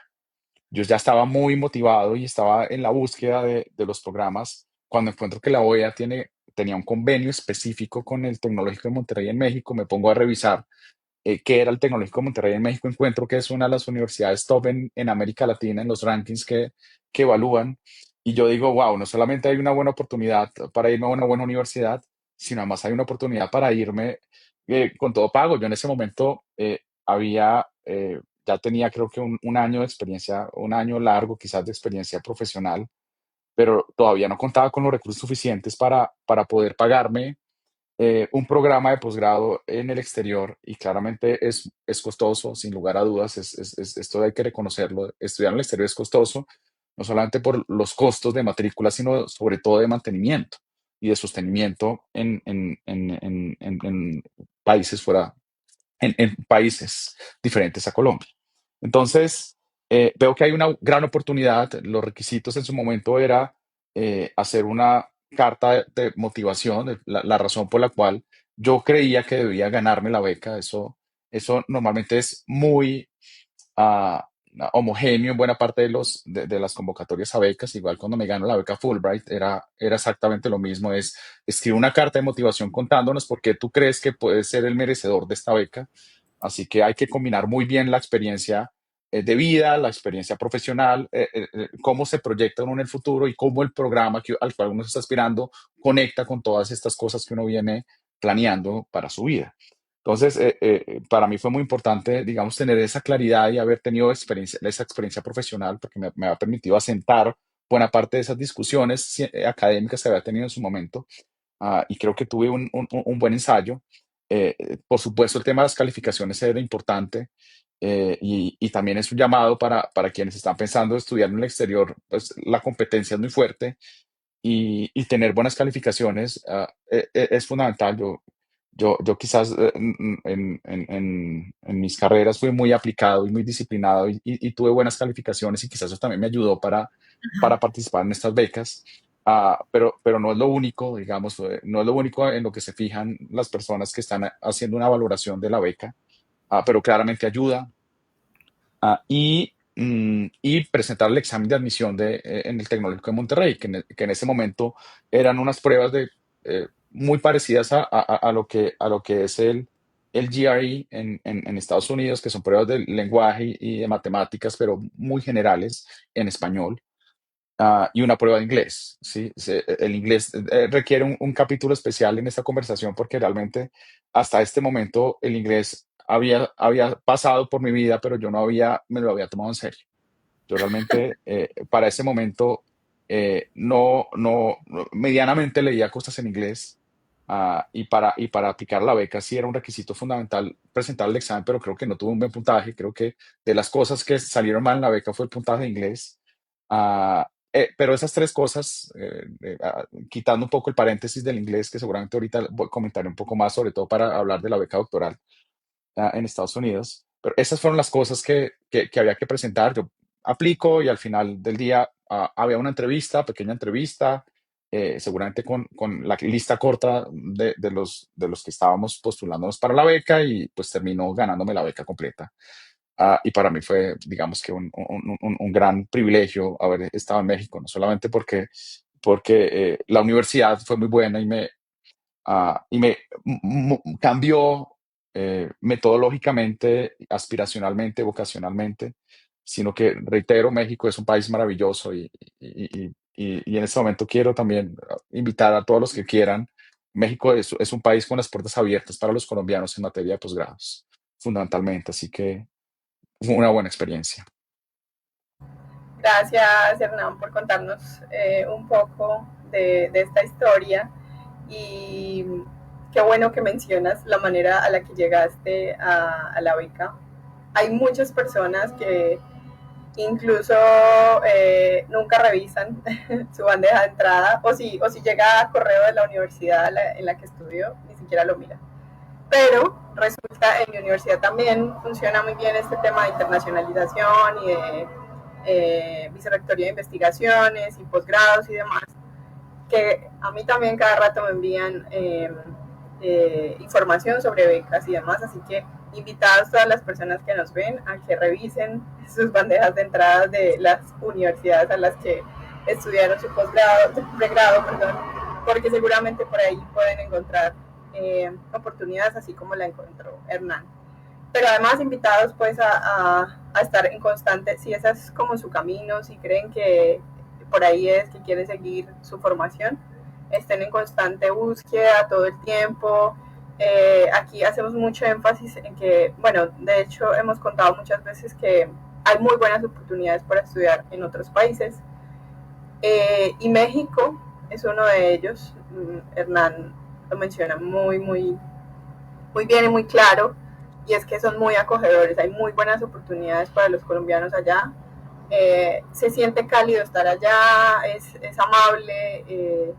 Yo ya estaba muy motivado y estaba en la búsqueda de los programas cuando encuentro que la OEA tenía un convenio específico con el Tecnológico de Monterrey en México. Me pongo a revisar qué era el Tecnológico de Monterrey en México. Encuentro que es una de las universidades top en América Latina en los rankings que evalúan. Y yo digo, wow, no solamente hay una buena oportunidad para irme a una buena universidad, sino además hay una oportunidad para irme con todo pago. Yo en ese momento ya tenía creo que un año de experiencia, un año largo quizás de experiencia profesional, pero todavía no contaba con los recursos suficientes para poder pagarme un programa de posgrado en el exterior y claramente es costoso, sin lugar a dudas, esto hay que reconocerlo. Estudiar en el exterior es costoso, no solamente por los costos de matrícula, sino sobre todo de mantenimiento y de sostenimiento en países fuera, en países diferentes a Colombia. Entonces, veo que hay una gran oportunidad. Los requisitos en su momento era hacer una carta de motivación, la razón por la cual yo creía que debía ganarme la beca. Eso normalmente es muy ah, homogéneo en buena parte de las convocatorias a becas. Igual cuando me gano la beca Fulbright era exactamente lo mismo. Escribir una carta de motivación contándonos por qué tú crees que puedes ser el merecedor de esta beca. Así que hay que combinar muy bien la experiencia de vida, la experiencia profesional, cómo se proyecta uno en el futuro y cómo el programa al cual uno está aspirando conecta con todas estas cosas que uno viene planeando para su vida. Entonces, para mí fue muy importante, digamos, tener esa claridad y haber tenido esa experiencia profesional, porque me ha permitido asentar buena parte de esas discusiones académicas que había tenido en su momento. Y creo que tuve un buen ensayo. Por supuesto, el tema de las calificaciones era importante y también es un llamado para quienes están pensando estudiar en el exterior, pues la competencia es muy fuerte y tener buenas calificaciones es fundamental. Yo quizás en mis carreras fui muy aplicado y muy disciplinado y tuve buenas calificaciones y quizás eso también me ayudó para participar en estas becas. Pero no es lo único, digamos, no es lo único en lo que se fijan las personas que están haciendo una valoración de la beca, pero claramente ayuda. Y presentar el examen de admisión en el Tecnológico de Monterrey, que en ese momento eran unas pruebas muy parecidas a lo que es el GRE en Estados Unidos, que son pruebas de lenguaje y de matemáticas, pero muy generales en español. Y una prueba de inglés, ¿sí? El inglés requiere un capítulo especial en esta conversación porque realmente hasta este momento el inglés había pasado por mi vida, pero yo me lo había tomado en serio. Yo realmente para ese momento medianamente leía cosas en inglés y para aplicar la beca sí era un requisito fundamental presentar el examen, pero creo que no tuve un buen puntaje. Creo que de las cosas que salieron mal en la beca fue el puntaje de inglés. pero esas tres cosas, quitando un poco el paréntesis del inglés, que seguramente ahorita voy a comentar un poco más, sobre todo para hablar de la beca doctoral en Estados Unidos. Pero esas fueron las cosas que había que presentar. Yo aplico y al final del día había una entrevista, pequeña entrevista, seguramente con la lista corta de los que estábamos postulándonos para la beca y pues terminó ganándome la beca completa. Y para mí fue, digamos que un gran privilegio haber estado en México, no solamente porque la universidad fue muy buena y me cambió metodológicamente, aspiracionalmente, vocacionalmente, sino que, reitero, México es un país maravilloso y en este momento quiero también invitar a todos los que quieran. México es un país con las puertas abiertas para los colombianos en materia de posgrados, fundamentalmente, así que fue una buena experiencia. Gracias, Hernán, por contarnos un poco de esta historia y qué bueno que mencionas la manera a la que llegaste a la beca. Hay muchas personas que incluso nunca revisan su bandeja de entrada o si llega a correo de la universidad en la que estudió, ni siquiera lo mira. Pero resulta en mi universidad también funciona muy bien este tema de internacionalización y de vicerrectoría de investigaciones y posgrados y demás, que a mí también cada rato me envían información sobre becas y demás, así que invitados todas las personas que nos ven a que revisen sus bandejas de entrada de las universidades a las que estudiaron su posgrado, su pregrado, perdón, porque seguramente por ahí pueden encontrar oportunidades así como la encontró Hernán. Pero además invitados pues a estar en constante, si ese es como su camino, si creen que por ahí es que quieren seguir su formación, estén en constante búsqueda todo el tiempo. Aquí hacemos mucho énfasis en que, bueno, de hecho hemos contado muchas veces que hay muy buenas oportunidades para estudiar en otros países y México es uno de ellos. Hernán lo menciona muy bien y muy claro, y es que son muy acogedores, hay muy buenas oportunidades para los colombianos allá, se siente cálido estar allá, es amable,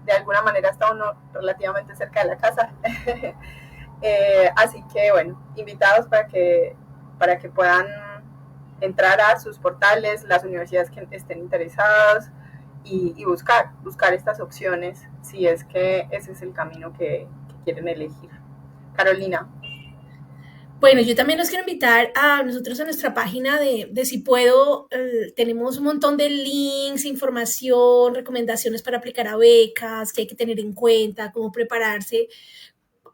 de alguna manera está uno relativamente cerca de la casa, así que bueno, invitados para que puedan entrar a sus portales, las universidades que estén interesadas y buscar estas opciones si es que ese es el camino que quieren elegir. Carolina. Bueno, yo también los quiero invitar a nosotros a nuestra página de Si Puedo. Tenemos un montón de links, información, recomendaciones para aplicar a becas, que hay que tener en cuenta, cómo prepararse.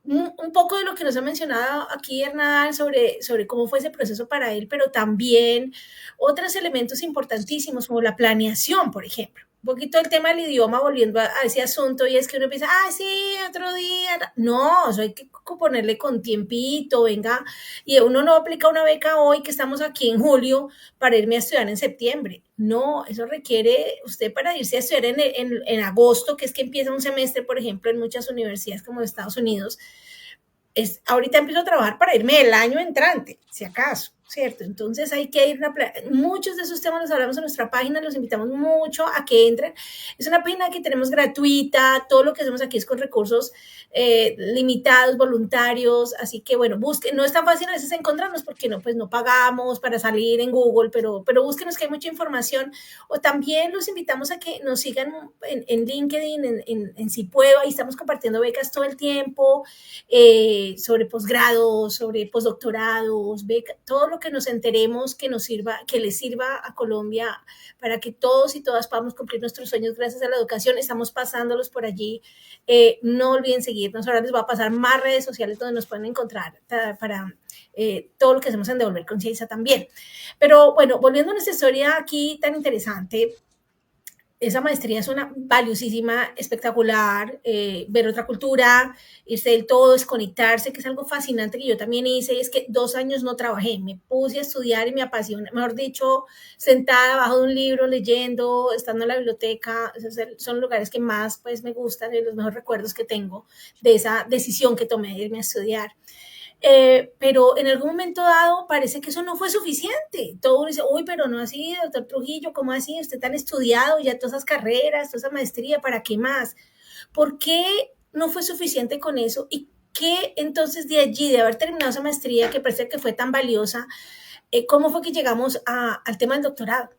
Un poco de lo que nos ha mencionado aquí Hernán sobre cómo fue ese proceso para él, pero también otros elementos importantísimos como la planeación, por ejemplo. Un poquito el tema del idioma, volviendo a ese asunto, y es que uno empieza, sí, otro día. No, eso hay que ponerle con tiempito, venga, y uno no aplica una beca hoy que estamos aquí en julio para irme a estudiar en septiembre. No, eso requiere usted para irse a estudiar en agosto, que es que empieza un semestre, por ejemplo, en muchas universidades como de Estados Unidos. Ahorita empiezo a trabajar para irme el año entrante, si acaso, ¿cierto? Entonces hay que ir muchos de esos temas los hablamos en nuestra página, los invitamos mucho a que entren. Es una página que tenemos gratuita, todo lo que hacemos aquí es con recursos limitados, voluntarios, así que bueno, busquen, no es tan fácil a veces encontrarnos porque no, pues no pagamos para salir en Google, pero búsquenos que hay mucha información, o también los invitamos a que nos sigan en LinkedIn, en Si Puedo, ahí estamos compartiendo becas todo el tiempo, sobre posgrados, sobre postdoctorados, todo lo que nos enteremos que nos sirva, que les sirva a Colombia para que todos y todas podamos cumplir nuestros sueños gracias a la educación. Estamos pasándolos por allí. No olviden seguirnos. Ahora les voy a pasar más redes sociales donde nos pueden encontrar para todo lo que hacemos en Devolver Conciencia también. Pero bueno, volviendo a nuestra historia aquí tan interesante, esa maestría es una valiosísima, espectacular, ver otra cultura, irse del todo, desconectarse, que es algo fascinante que yo también hice, y es que 2 años no trabajé, me puse a estudiar y me apasiona, mejor dicho, sentada abajo de un libro, leyendo, estando en la biblioteca, esos son lugares que más pues me gustan y los mejores recuerdos que tengo de esa decisión que tomé de irme a estudiar. pero en algún momento dado parece que eso no fue suficiente. Todo uno dice, uy, pero no así, doctor Trujillo, ¿cómo así? Usted tan estudiado, ya todas esas carreras, toda esa maestría, ¿para qué más? ¿Por qué no fue suficiente con eso? ¿Y qué entonces de allí, de haber terminado esa maestría que parece que fue tan valiosa, cómo fue que llegamos al tema del doctorado?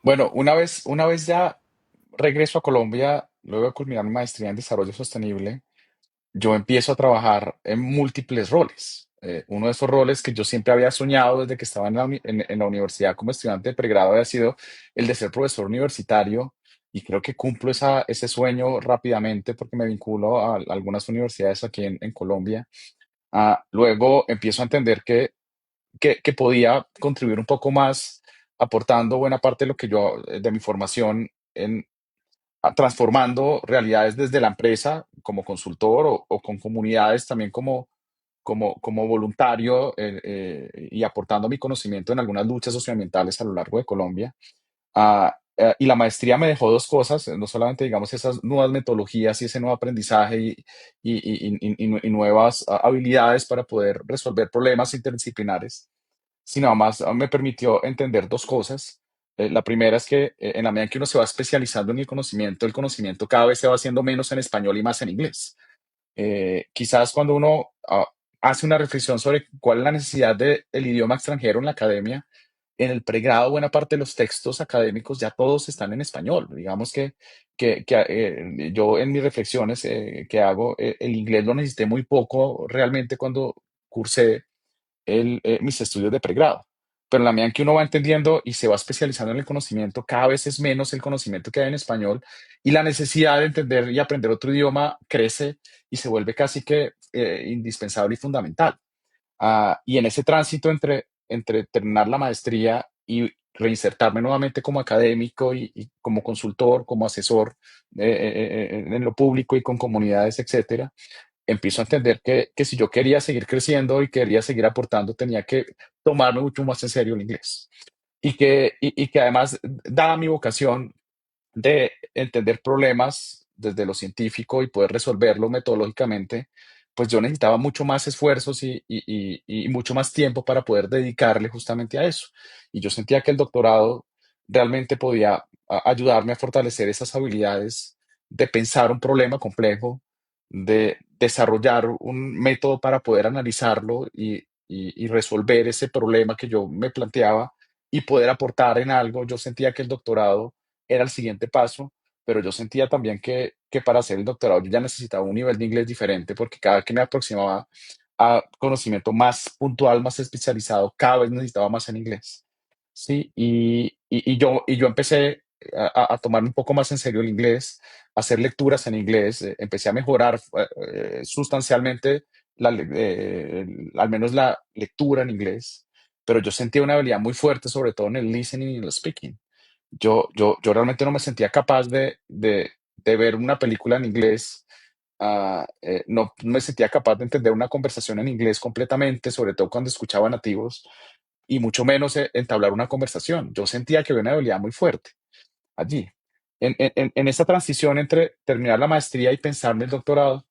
Bueno, una vez ya regreso a Colombia, luego de culminar mi maestría en desarrollo sostenible, yo empiezo a trabajar en múltiples roles. Uno de esos roles que yo siempre había soñado desde que estaba en la universidad como estudiante de pregrado había sido el de ser profesor universitario y creo que cumplo ese sueño rápidamente porque me vinculo a algunas universidades aquí en Colombia. Luego empiezo a entender que podía contribuir un poco más aportando buena parte de lo que yo, de mi formación transformando realidades desde la empresa como consultor o con comunidades también como voluntario y aportando mi conocimiento en algunas luchas socioambientales a lo largo de Colombia. Y la maestría me dejó dos cosas, no solamente, digamos, esas nuevas metodologías y ese nuevo aprendizaje y nuevas habilidades para poder resolver problemas interdisciplinares, sino además me permitió entender dos cosas. La primera es que en la medida en que uno se va especializando en el conocimiento cada vez se va haciendo menos en español y más en inglés. Quizás cuando uno hace una reflexión sobre cuál es la necesidad del idioma extranjero en la academia, en el pregrado buena parte de los textos académicos ya todos están en español. Digamos que yo en mis reflexiones que hago, el inglés lo necesité muy poco realmente cuando cursé mis estudios de pregrado. Pero en la medida en que uno va entendiendo y se va especializando en el conocimiento, cada vez es menos el conocimiento que hay en español y la necesidad de entender y aprender otro idioma crece y se vuelve casi que indispensable y fundamental. Y en ese tránsito entre terminar la maestría y reinsertarme nuevamente como académico y como consultor, como asesor en lo público y con comunidades, etcétera, empiezo a entender que si yo quería seguir creciendo y quería seguir aportando, tenía que tomarme mucho más en serio el inglés. Y que además, dada mi vocación de entender problemas desde lo científico y poder resolverlo metodológicamente, pues yo necesitaba mucho más esfuerzos y mucho más tiempo para poder dedicarle justamente a eso. Y yo sentía que el doctorado realmente podía ayudarme a fortalecer esas habilidades de pensar un problema complejo, de desarrollar un método para poder analizarlo y resolver ese problema que yo me planteaba y poder aportar en algo. Yo sentía que el doctorado era el siguiente paso, pero yo sentía también que para hacer el doctorado yo ya necesitaba un nivel de inglés diferente porque cada vez que me aproximaba a conocimiento más puntual, más especializado, cada vez necesitaba más en inglés. Sí, y yo empecé a tomar un poco más en serio el inglés, a hacer lecturas en inglés, empecé a mejorar sustancialmente al menos la lectura en inglés, pero yo sentía una habilidad muy fuerte, sobre todo en el listening y en el speaking. Yo realmente no me sentía capaz de ver una película en inglés. No me sentía capaz de entender una conversación en inglés completamente, sobre todo cuando escuchaba nativos, y mucho menos entablar una conversación. Yo sentía que había una habilidad muy fuerte allí. En esa transición entre terminar la maestría y pensar en el doctorado,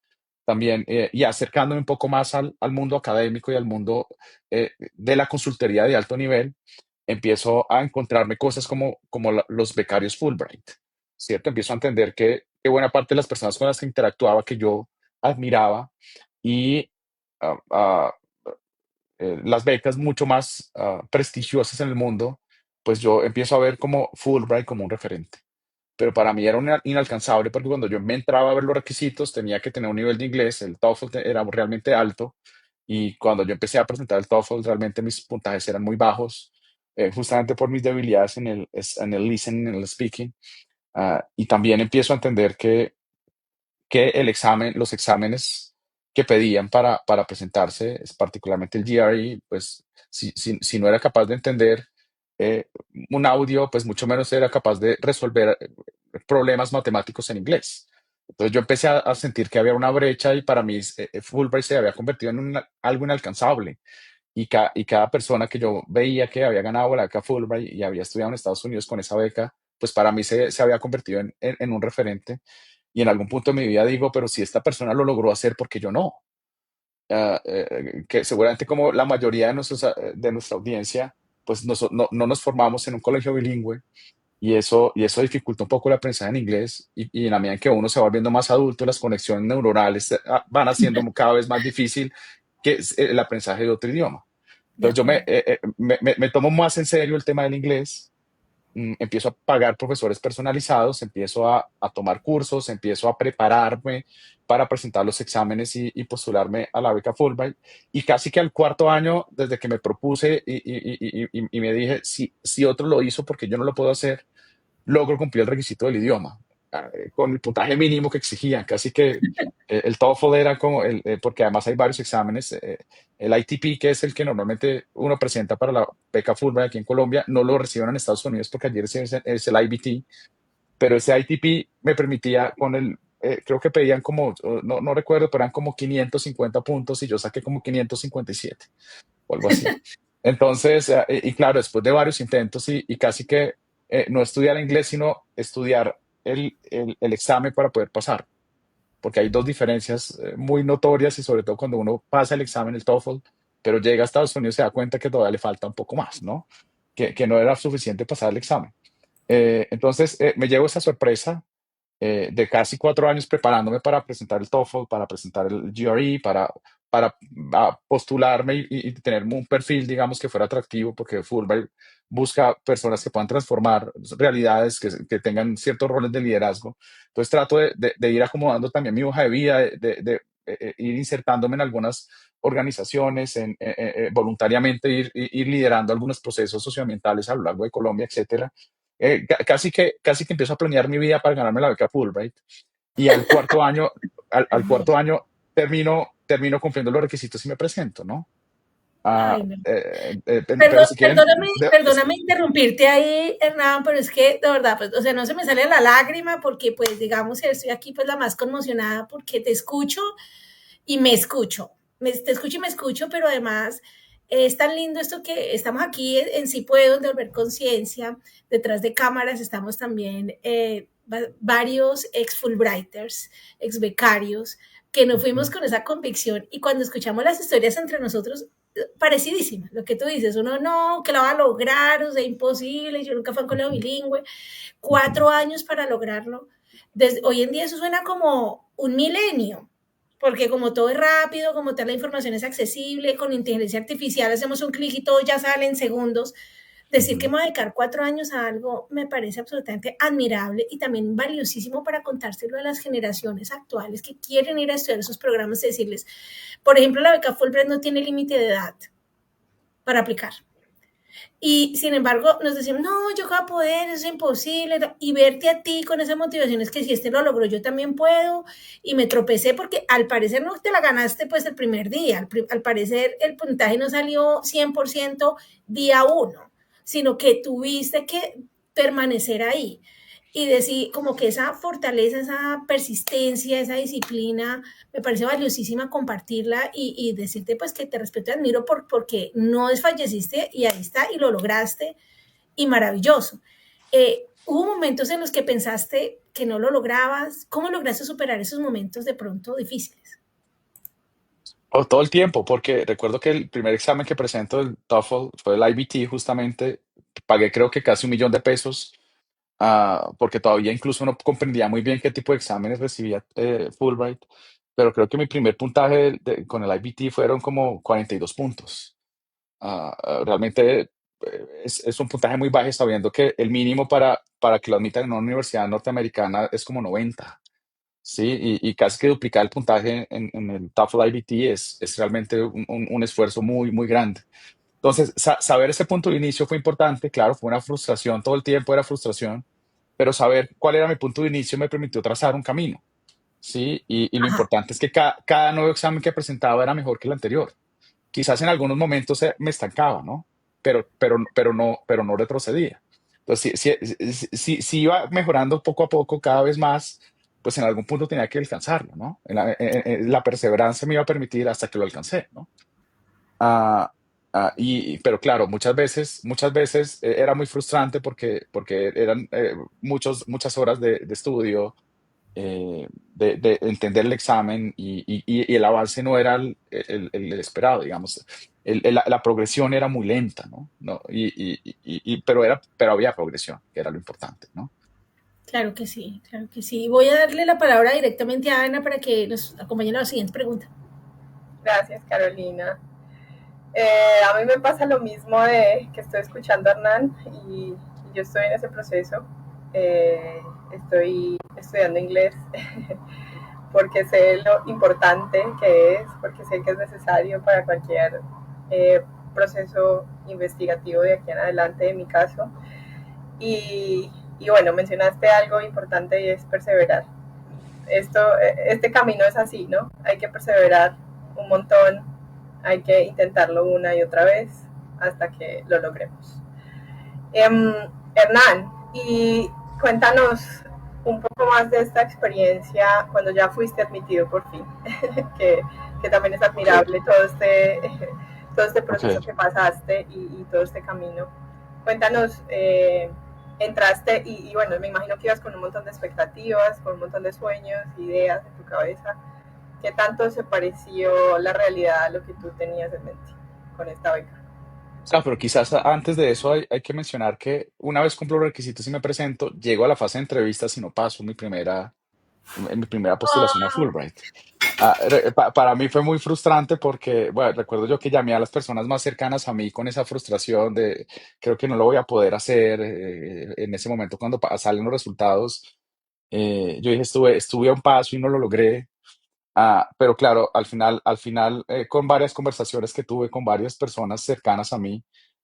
también, y acercándome un poco más al mundo académico y al mundo de la consultoría de alto nivel, empiezo a encontrarme cosas como los becarios Fulbright, ¿cierto? Empiezo a entender que buena parte de las personas con las que interactuaba, que yo admiraba, y ah, ah, las becas mucho más prestigiosas en el mundo, pues yo empiezo a ver como Fulbright como un referente. Pero para mí era inalcanzable porque cuando yo me entraba a ver los requisitos tenía que tener un nivel de inglés, el TOEFL era realmente alto y cuando yo empecé a presentar el TOEFL realmente mis puntajes eran muy bajos, justamente por mis debilidades en el listening, en el speaking. Y también empiezo a entender que los exámenes que pedían para presentarse, particularmente el GRE, pues si no era capaz de entender eh, un audio, pues mucho menos era capaz de resolver problemas matemáticos en inglés. Entonces yo empecé a sentir que había una brecha y para mí Fulbright se había convertido en algo inalcanzable. Y cada persona que yo veía que había ganado la beca Fulbright y había estudiado en Estados Unidos con esa beca, pues para mí se había convertido en un referente. Y en algún punto de mi vida digo, pero si esta persona lo logró hacer, ¿por qué yo no? que seguramente como la mayoría de, de nuestra audiencia, pues no nos formamos en un colegio bilingüe y eso dificulta un poco el aprendizaje en inglés y en la medida en que uno se va volviendo más adulto, las conexiones neuronales van haciendo cada vez más difícil que es el aprendizaje de otro idioma. De Entonces acuerdo. me tomo más en serio el tema del inglés, empiezo a pagar profesores personalizados, empiezo a tomar cursos, empiezo a prepararme para presentar los exámenes y postularme a la beca Fulbright. Y casi que al cuarto año, desde que me propuse y me dije, si otro lo hizo, porque yo no lo puedo hacer, logro cumplir el requisito del idioma, con el puntaje mínimo que exigían. Casi que el TOEFL era como, porque además hay varios exámenes, el ITP, que es el que normalmente uno presenta para la beca Fulbright aquí en Colombia, no lo reciben en Estados Unidos porque allí es el IBT, pero ese ITP me permitía con creo que pedían como, no recuerdo, pero eran como 550 puntos y yo saqué como 557 o algo así. Entonces, y claro, después de varios intentos y casi que no estudiar inglés, sino estudiar el examen para poder pasar, porque hay dos diferencias muy notorias y sobre todo cuando uno pasa el examen, el TOEFL, pero llega a Estados Unidos se da cuenta que todavía le falta un poco más, ¿no? Que no era suficiente pasar el examen. Entonces, me llevo esa sorpresa de casi 4 años preparándome para presentar el TOEFL, para presentar el GRE, para postularme y tener un perfil, digamos, que fuera atractivo, porque Fulbright busca personas que puedan transformar realidades, que tengan ciertos roles de liderazgo. Entonces trato de ir acomodando también mi hoja de vida, de ir insertándome en algunas organizaciones, voluntariamente ir liderando algunos procesos socioambientales a lo largo de Colombia, etcétera. Casi que empiezo a planear mi vida para ganarme la beca Fulbright y al cuarto año termino cumpliendo los requisitos y me presento, ¿no? Ay, no. Pero si quieren, Perdóname interrumpirte ahí, Hernán, pero es que de verdad, pues, o sea, no se me sale la lágrima porque, pues, digamos, estoy aquí, pues, la más conmocionada porque te escucho y me escucho. Te escucho y me escucho, pero además es tan lindo esto que estamos aquí en Sí Puedo, de Volver Conciencia. Detrás de cámaras estamos también varios ex Fulbrighters, ex becarios, que nos fuimos con esa convicción y cuando escuchamos las historias entre nosotros, parecidísima, lo que tú dices, uno no, que la va a lograr, o sea, imposible, yo nunca fui a un colegio bilingüe, 4 años para lograrlo. Hoy en día eso suena como un milenio, porque como todo es rápido, como toda la información es accesible, con inteligencia artificial hacemos un clic y todo ya sale en segundos. Decir que me voy a dedicar 4 años a algo me parece absolutamente admirable y también valiosísimo para contárselo a las generaciones actuales que quieren ir a estudiar esos programas y decirles, por ejemplo, la beca Fulbright no tiene límite de edad para aplicar. Y sin embargo, nos decimos, no, yo voy a poder, es imposible. Y verte a ti con esa motivación es que si este lo logró, yo también puedo. Y me tropecé porque al parecer no te la ganaste pues el primer día. Al parecer el puntaje no salió 100% día uno, sino que tuviste que permanecer ahí y decir como que esa fortaleza, esa persistencia, esa disciplina, me parece valiosísima compartirla y decirte pues que te respeto y admiro porque no desfalleciste y ahí está y lo lograste y maravilloso. ¿Hubo momentos en los que pensaste que no lo lograbas? ¿Cómo lograste superar esos momentos de pronto difíciles? todo el tiempo, porque recuerdo que el primer examen que presento del TOEFL fue el IBT, justamente, pagué creo que casi 1 millón de pesos, porque todavía incluso no comprendía muy bien qué tipo de exámenes recibía Fulbright, pero creo que mi primer puntaje con el IBT fueron como 42 puntos. Realmente es un puntaje muy bajo, sabiendo que el mínimo para que lo admitan en una universidad norteamericana es como 90. Sí, y casi que duplicar el puntaje en el TOEFL IBT es realmente un esfuerzo muy, muy grande. Entonces, saber ese punto de inicio fue importante, claro, fue una frustración, todo el tiempo era frustración, pero saber cuál era mi punto de inicio me permitió trazar un camino, ¿sí? Y lo Ajá, importante es que cada nuevo examen que presentaba era mejor que el anterior. Quizás en algunos momentos me estancaba, ¿no? Pero no retrocedía. Entonces, si iba mejorando poco a poco, cada vez más, pues en algún punto tenía que alcanzarlo, ¿no? La perseverancia me iba a permitir hasta que lo alcancé, ¿no? Ah, pero claro, muchas veces era muy frustrante porque eran muchas horas de estudio, de entender el examen y el avance no era el esperado, digamos. La progresión era muy lenta, ¿no? No, pero había progresión, que era lo importante, ¿no? Claro que sí, claro que sí. Voy a darle la palabra directamente a Ana para que nos acompañe a la siguiente pregunta. Gracias, Carolina. A mí me pasa lo mismo de que estoy escuchando a Hernán y yo estoy en ese proceso. Estoy estudiando inglés porque sé lo importante que es, porque sé que es necesario para cualquier eh, proceso investigativo de aquí en adelante, en mi caso. Y bueno, mencionaste algo importante y es perseverar. Este camino es así, ¿no? Hay que perseverar un montón, hay que intentarlo una y otra vez hasta que lo logremos. Hernán, y cuéntanos un poco más de esta experiencia cuando ya fuiste admitido por fin, que, que también es Ok, admirable todo este proceso ok. que pasaste y todo este camino. Cuéntanos, entraste y bueno, me imagino que ibas con un montón de expectativas, con un montón de sueños, ideas en tu cabeza. ¿Qué tanto se pareció la realidad a lo que tú tenías en mente con esta beca? Pero quizás antes de eso hay que mencionar que una vez cumplo los requisitos y me presento, llego a la fase de entrevistas y no paso mi primera postulación a Fulbright. Para mí fue muy frustrante porque, bueno, recuerdo yo que llamé a las personas más cercanas a mí con esa frustración de creo que no lo voy a poder hacer en ese momento cuando salen los resultados. Yo dije, estuve a un paso y no lo logré. Pero claro, al final, con varias conversaciones que tuve con varias personas cercanas a mí,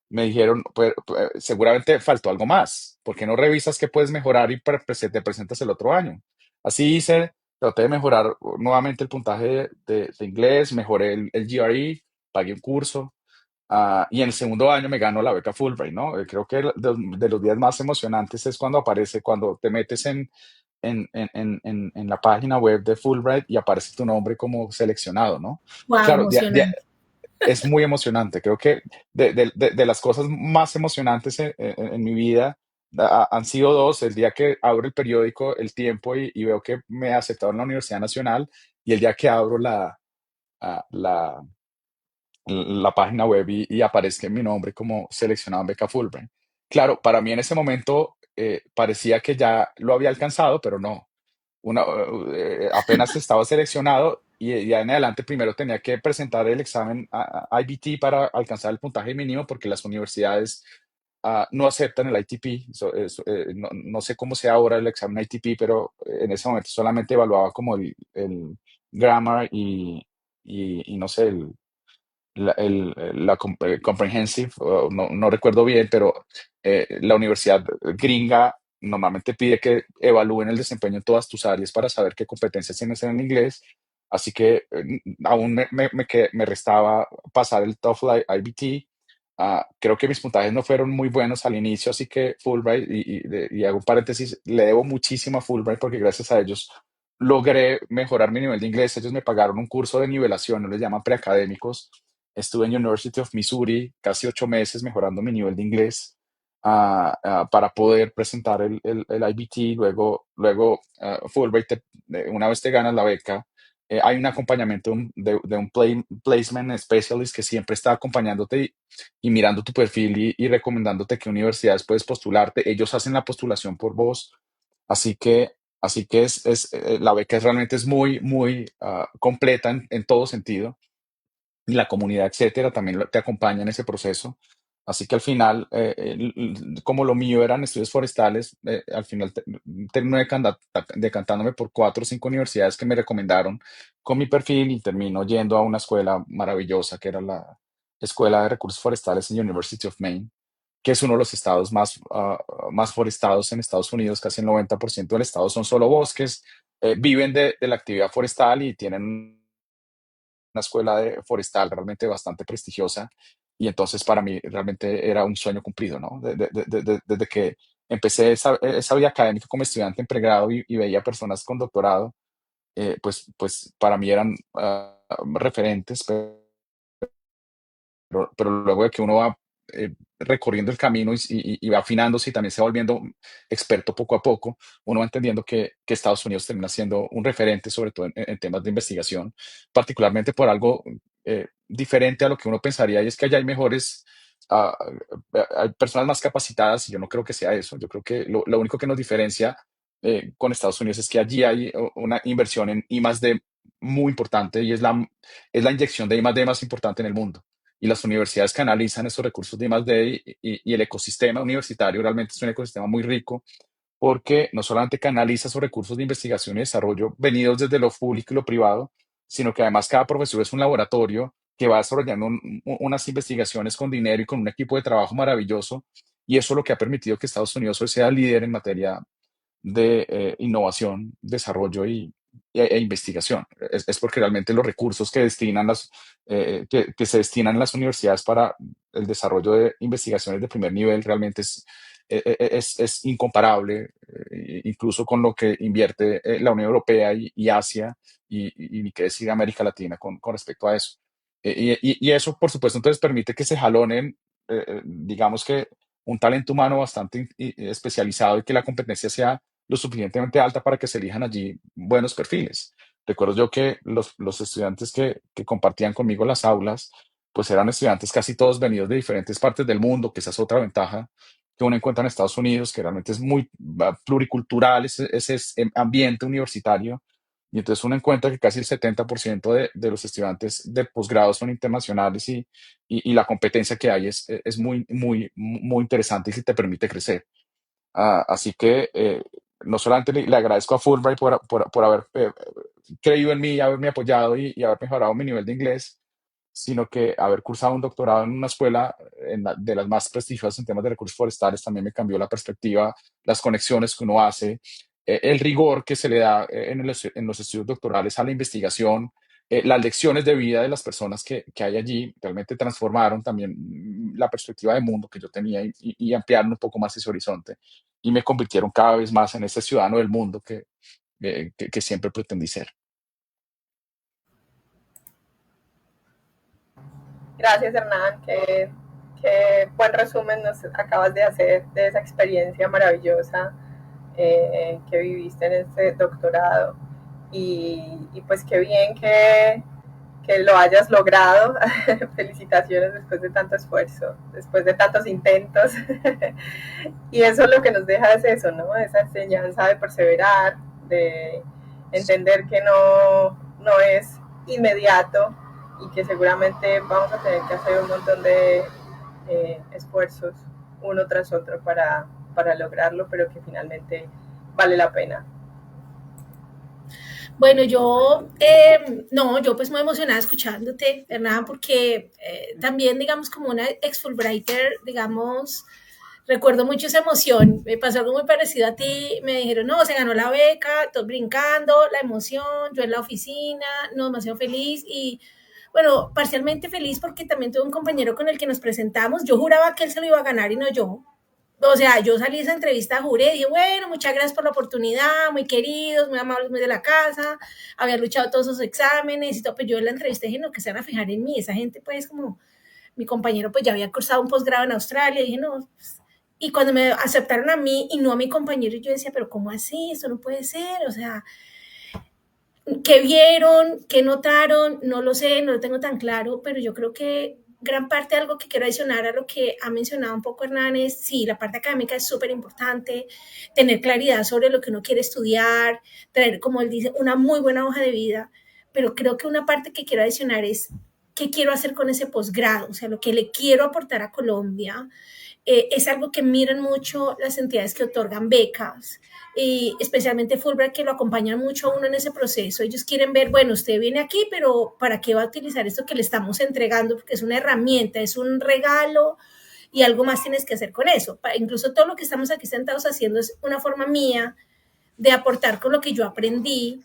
me dijeron, pues, seguramente faltó algo más. ¿Por qué no revisas qué puedes mejorar y te presentas el otro año? Así hice, traté de mejorar nuevamente el puntaje de inglés, mejoré el GRE, pagué un curso. Y en el segundo año me ganó la beca Fulbright, ¿no? Creo que de los días más emocionantes es cuando te metes en la página web de Fulbright y aparece tu nombre como seleccionado, ¿no? Wow, Claro, emocionante. es muy emocionante. Creo que de las cosas más emocionantes en mi vida han sido dos. El día que abro el periódico El Tiempo y veo que me aceptaron en la Universidad Nacional y el día que abro a- la, la página web y aparezca mi nombre como seleccionado en beca Fulbright. Claro, para mí en ese momento parecía que ya lo había alcanzado, pero no. Apenas estaba seleccionado y ya en adelante primero tenía que presentar el examen IBT para alcanzar el puntaje mínimo porque las universidades no aceptan el ITP. No sé cómo sea ahora el examen ITP, pero en ese momento solamente evaluaba como el grammar y no sé, comprehensive, no recuerdo bien, pero la universidad gringa normalmente pide que evalúen el desempeño en todas tus áreas para saber qué competencias tienes en el inglés. Así que aún me restaba pasar el TOEFL IBT. Creo que mis puntajes no fueron muy buenos al inicio, así que Fulbright, y hago un paréntesis, le debo muchísimo a Fulbright porque gracias a ellos logré mejorar mi nivel de inglés. Ellos me pagaron un curso de nivelación, no les llaman preacadémicos. Estuve en University of Missouri casi 8 meses mejorando mi nivel de inglés para poder presentar el IBT. Luego Fulbright, una vez te ganas la beca, hay un acompañamiento de un placement specialist que siempre está acompañándote y mirando tu perfil y recomendándote qué universidades puedes postularte. Ellos hacen la postulación por vos. Así que, la beca realmente es muy, muy completa en todo sentido y la comunidad, etcétera, también te acompaña en ese proceso. Así que al final, como lo mío eran estudios forestales, al final terminé decantándome por 4 o 5 universidades que me recomendaron con mi perfil y termino yendo a una escuela maravillosa que era la Escuela de Recursos Forestales en University of Maine, que es uno de los estados más forestados en Estados Unidos. Casi el 90% del estado son solo bosques. Viven de la actividad forestal y tienen una escuela forestal realmente bastante prestigiosa y entonces para mí realmente era un sueño cumplido, ¿no? Desde que empecé esa vida académica como estudiante en pregrado y veía personas con doctorado, pues para mí eran referentes, pero luego de que uno va recorriendo el camino y va afinándose y también se va volviendo experto poco a poco, uno va entendiendo que Estados Unidos termina siendo un referente, sobre todo en temas de investigación, particularmente por algo diferente a lo que uno pensaría, y es que allá hay mejores, ah, hay personas más capacitadas, y yo no creo que sea eso. Yo creo que lo único que nos diferencia con Estados Unidos es que allí hay una inversión en I+D muy importante, y es la inyección de I+D más importante en el mundo. Y las universidades canalizan esos recursos de I+D, y el ecosistema universitario realmente es un ecosistema muy rico, porque no solamente canaliza esos recursos de investigación y desarrollo venidos desde lo público y lo privado, sino que además cada profesor es un laboratorio que va desarrollando unas investigaciones con dinero y con un equipo de trabajo maravilloso. Y eso es lo que ha permitido que Estados Unidos hoy sea líder en materia de innovación, desarrollo e investigación. Es porque realmente los recursos que se destinan en las universidades para el desarrollo de investigaciones de primer nivel realmente es incomparable, incluso con lo que invierte la Unión Europea y Asia, y ni qué decir América Latina con respecto a eso. Y eso, por supuesto, entonces permite que se jalonen, digamos que un talento humano bastante especializado, y que la competencia sea lo suficientemente alta para que se elijan allí buenos perfiles. Recuerdo yo que los estudiantes que compartían conmigo las aulas, pues eran estudiantes casi todos venidos de diferentes partes del mundo, que esa es otra ventaja que uno encuentra en Estados Unidos, que realmente es muy pluricultural, ese ambiente universitario. Y entonces uno encuentra que casi el 70% de los estudiantes de posgrado son internacionales, y la competencia que hay es muy, muy, muy interesante, y que te permite crecer. Así que no solamente le agradezco a Fulbright por haber creído en mí y haberme apoyado, y haber mejorado mi nivel de inglés, sino que haber cursado un doctorado en una escuela de las más prestigiosas en temas de recursos forestales también me cambió la perspectiva, las conexiones que uno hace, el rigor que se le da en los estudios doctorales a la investigación. Las lecciones de vida de las personas que hay allí realmente transformaron también la perspectiva de mundo que yo tenía, y ampliaron un poco más ese horizonte, y me convirtieron cada vez más en ese ciudadano del mundo que siempre pretendí ser. Gracias, Hernán. Qué buen resumen nos acabas de hacer de esa experiencia maravillosa que viviste en este doctorado. Y pues qué bien que lo hayas logrado. Felicitaciones después de tanto esfuerzo, después de tantos intentos. Y eso lo que nos deja es eso, ¿no? Esa enseñanza de perseverar, de entender que no es inmediato, y que seguramente vamos a tener que hacer un montón de esfuerzos uno tras otro para lograrlo, pero que finalmente vale la pena. Bueno, no, yo pues muy emocionada escuchándote, ¿verdad? Porque también, digamos, como una ex Fulbrighter, digamos, recuerdo mucho esa emoción. Me pasó algo muy parecido a ti. Me dijeron, no, se ganó la beca, todos brincando, la emoción, yo en la oficina, no, demasiado feliz. Y bueno, parcialmente feliz porque también tuve un compañero con el que nos presentamos. Yo juraba que él se lo iba a ganar y no yo. O sea, yo salí de esa entrevista, juré, dije, bueno, muchas gracias por la oportunidad, muy queridos, muy amables, muy de la casa, había luchado todos esos exámenes y todo, pues yo en la entrevista dije, no, que se van a fijar en mí, esa gente pues como, mi compañero pues ya había cursado un posgrado en Australia, dije, no, pues, y cuando me aceptaron a mí y no a mi compañero, yo decía, pero ¿cómo así? Esto no puede ser, o sea, ¿qué vieron? ¿Qué notaron? No lo sé, no lo tengo tan claro, pero yo creo que gran parte de algo que quiero adicionar a lo que ha mencionado un poco Hernán es, sí, la parte académica es súper importante, tener claridad sobre lo que uno quiere estudiar, traer, como él dice, una muy buena hoja de vida, pero creo que una parte que quiero adicionar es qué quiero hacer con ese posgrado, o sea, lo que le quiero aportar a Colombia. Es algo que miran mucho las entidades que otorgan becas, y especialmente Fulbright, que lo acompañan mucho a uno en ese proceso. Ellos quieren ver, bueno, usted viene aquí, pero ¿para qué va a utilizar esto que le estamos entregando? Porque es una herramienta, es un regalo, y algo más tienes que hacer con eso. Incluso todo lo que estamos aquí sentados haciendo es una forma mía de aportar con lo que yo aprendí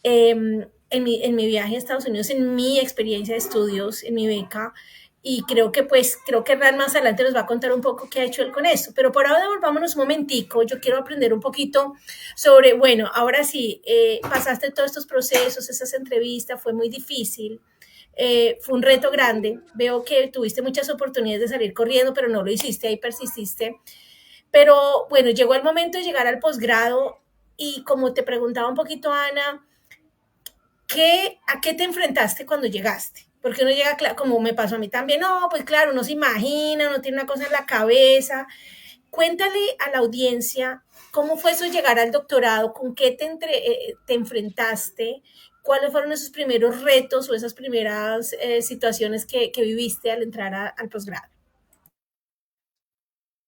en mi viaje a Estados Unidos, en mi experiencia de estudios, en mi beca. Y creo que Hernán más adelante nos va a contar un poco qué ha hecho él con esto. Pero por ahora volvámonos un momentico. Yo quiero aprender un poquito sobre, bueno, ahora sí, pasaste todos estos procesos, esas entrevistas, fue muy difícil. Fue un reto grande. Veo que tuviste muchas oportunidades de salir corriendo, pero no lo hiciste, ahí persististe. Pero bueno, llegó el momento de llegar al posgrado y como te preguntaba un poquito, Ana, ¿a qué te enfrentaste cuando llegaste? Porque uno llega, como me pasó a mí también, no, pues claro, uno se imagina, uno tiene una cosa en la cabeza. Cuéntale a la audiencia cómo fue eso llegar al doctorado, con qué te enfrentaste, cuáles fueron esos primeros retos o esas primeras situaciones que viviste al entrar al posgrado.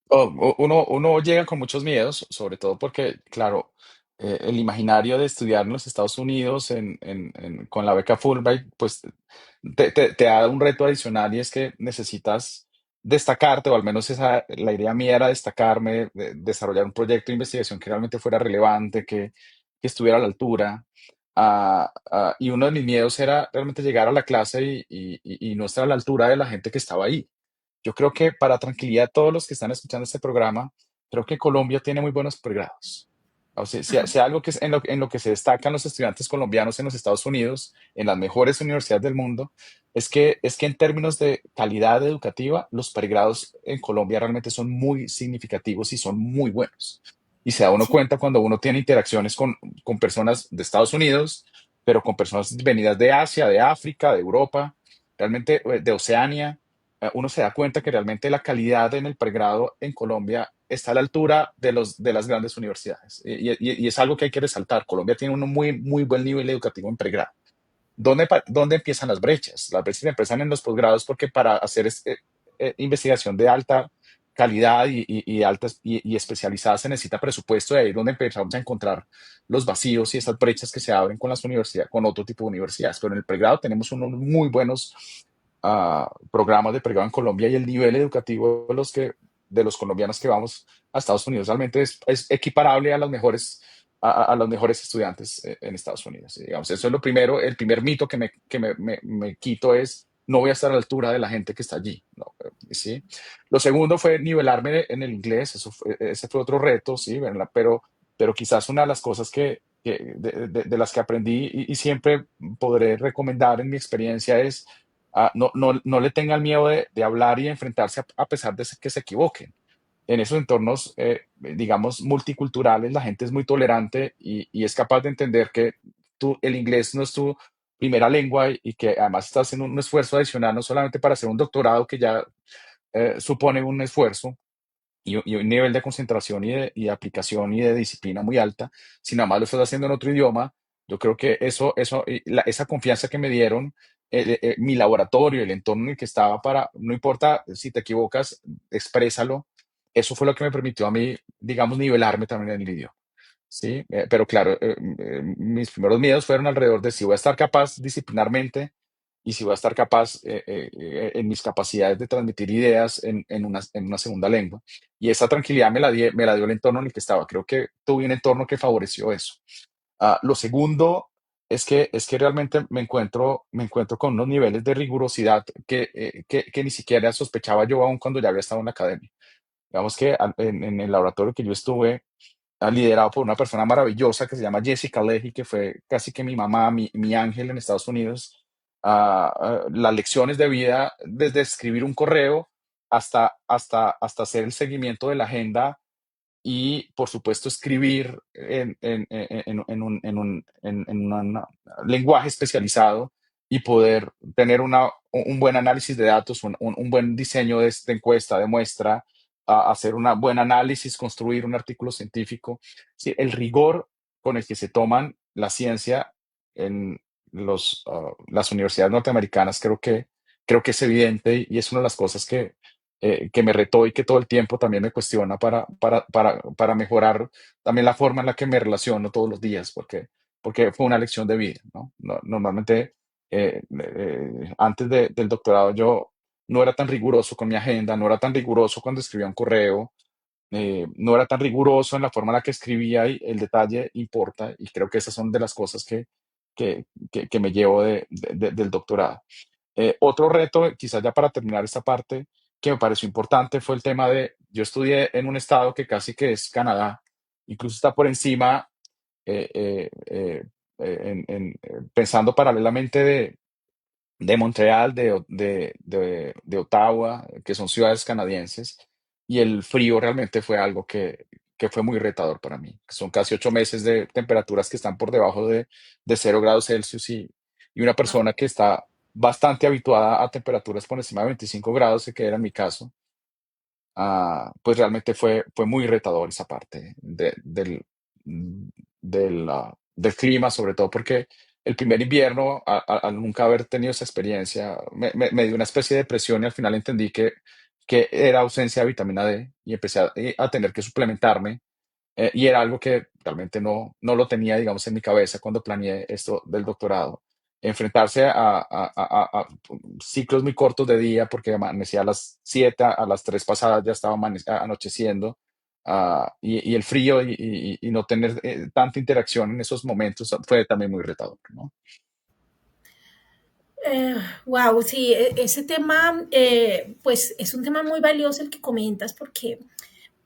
Uno llega con muchos miedos, sobre todo porque, claro, el imaginario de estudiar en los Estados Unidos con la beca Fulbright, pues te da un reto adicional y es que necesitas destacarte, o al menos la idea mía era destacarme, desarrollar un proyecto de investigación que realmente fuera relevante, que estuviera a la altura. Y uno de mis miedos era realmente llegar a la clase y no estar a la altura de la gente que estaba ahí. Yo creo que para tranquilidad de todos los que están escuchando este programa, creo que Colombia tiene muy buenos pregrados. O sea, si algo que es en lo que se destacan los estudiantes colombianos en los Estados Unidos, en las mejores universidades del mundo, es que en términos de calidad educativa, los pregrados en Colombia realmente son muy significativos y son muy buenos. Y se da uno Sí, cuenta cuando uno tiene interacciones con personas de Estados Unidos, pero con personas venidas de Asia, de África, de Europa, realmente de Oceania. Uno se da cuenta que realmente la calidad en el pregrado en Colombia está a la altura de las grandes universidades. Y es algo que hay que resaltar. Colombia tiene un muy buen nivel educativo en pregrado. ¿Dónde empiezan las brechas? Las brechas empiezan en los posgrados porque para hacer investigación de alta calidad y especializada se necesita presupuesto, y ahí es donde empezamos a encontrar los vacíos y esas brechas que se abren con las universidades, con otro tipo de universidades. Pero en el pregrado tenemos unos muy buenos programas de pregrado en Colombia, y el nivel educativo de los colombianos que vamos a Estados Unidos realmente es equiparable a a los mejores estudiantes en Estados Unidos. Digamos, eso es lo primero. El primer mito que me quito es: no voy a estar a la altura de la gente que está allí, ¿no? ¿Sí? Lo segundo fue nivelarme en el inglés. Ese fue otro reto, ¿sí? ¿Verdad? Pero quizás una de las cosas de las que aprendí y siempre podré recomendar en mi experiencia es: no le tengan miedo de hablar y enfrentarse a pesar de que se equivoquen. En esos entornos, digamos, multiculturales, la gente es muy tolerante y es capaz de entender que el inglés no es tu primera lengua y que además estás haciendo un esfuerzo adicional, no solamente para hacer un doctorado que ya supone un esfuerzo y un nivel de concentración y de aplicación y de disciplina muy alta, sino además lo estás haciendo en otro idioma. Yo creo que esa confianza que me dieron, mi laboratorio, el entorno en el que estaba, no importa si te equivocas, exprésalo. Eso fue lo que me permitió a mí, digamos, nivelarme también en el idioma. Sí. Pero claro, mis primeros miedos fueron alrededor de si voy a estar capaz disciplinarmente y si voy a estar capaz en mis capacidades de transmitir ideas en una segunda lengua. Y esa tranquilidad me la dio el entorno en el que estaba. Creo que tuve un entorno que favoreció eso. Lo segundo es que realmente me encuentro con unos niveles de rigurosidad que ni siquiera sospechaba yo aún cuando ya había estado en la academia. Digamos que en el laboratorio que yo estuve, liderado por una persona maravillosa que se llama Jessica Lehy, que fue casi que mi mamá, mi ángel en Estados Unidos. Las lecciones de vida, desde escribir un correo hasta hacer el seguimiento de la agenda y, por supuesto, escribir en un lenguaje especializado y poder tener un buen análisis de datos, un buen diseño de encuesta, de muestra, hacer un buen análisis, construir un artículo científico. Sí, el rigor con el que se toman la ciencia en las universidades norteamericanas creo que es evidente, y es una de las cosas que me retó y que todo el tiempo también me cuestiona para mejorar también la forma en la que me relaciono todos los días, porque fue una lección de vida, ¿no? Normalmente, antes del doctorado, yo no era tan riguroso con mi agenda, no era tan riguroso cuando escribía un correo, no era tan riguroso en la forma en la que escribía, y el detalle importa, y creo que esas son de las cosas que me llevo del doctorado. Otro reto, quizás ya para terminar esta parte, que me pareció importante fue el tema yo estudié en un estado que casi que es Canadá, incluso está por encima, pensando paralelamente de Montreal, de Ottawa, que son ciudades canadienses, y el frío realmente fue algo que fue muy retador para mí. Son casi 8 meses de temperaturas que están por debajo de 0 grados Celsius y una Wow. persona que está bastante habituada a temperaturas por encima de 25 grados, que era mi caso. Pues realmente fue muy retador esa parte del clima, sobre todo porque el primer invierno, al nunca haber tenido esa experiencia, me dio una especie de depresión y al final entendí que era ausencia de vitamina D y empecé a tener que suplementarme, y era algo que realmente no lo tenía, digamos, en mi cabeza cuando planeé esto del doctorado. Enfrentarse a ciclos muy cortos de día, porque amanecía a las 7, a las 3 pasadas ya estaba anocheciendo, y el frío y no tener tanta interacción en esos momentos fue también muy retador, ¿no? Wow, sí, ese tema, pues es un tema muy valioso el que comentas porque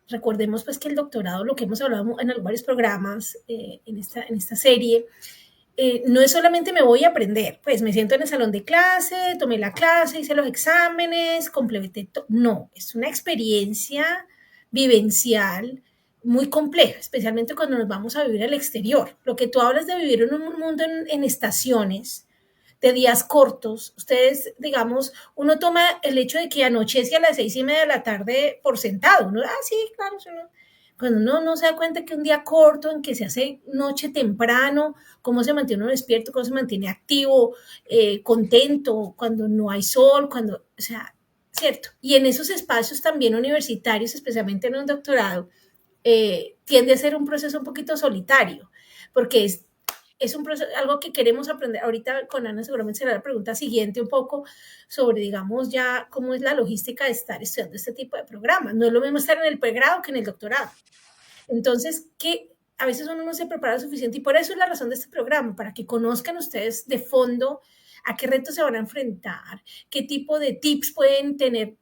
recordemos pues que el doctorado, lo que hemos hablado en varios programas en esta serie, no es solamente me voy a aprender, pues me siento en el salón de clase, tomé la clase, hice los exámenes, completé todo. No, es una experiencia vivencial muy compleja, especialmente cuando nos vamos a vivir al exterior. Lo que tú hablas de vivir en un mundo en estaciones, de días cortos. Ustedes, digamos, uno toma el hecho de que anochece a las 6:30 de la tarde por sentado. Uno, sí, claro, eso no. Cuando uno no se da cuenta que un día corto, en que se hace noche temprano, cómo se mantiene uno despierto, cómo se mantiene activo, contento, cuando no hay sol, cuando, o sea, cierto. Y en esos espacios también universitarios, especialmente en un doctorado, tiende a ser un proceso un poquito solitario, porque es un proceso, algo que queremos aprender. Ahorita con Ana seguramente será la pregunta siguiente un poco sobre, digamos, ya cómo es la logística de estar estudiando este tipo de programas. No es lo mismo estar en el pregrado que en el doctorado. Entonces, que a veces uno no se prepara lo suficiente y por eso es la razón de este programa, para que conozcan ustedes de fondo a qué retos se van a enfrentar, qué tipo de tips pueden tener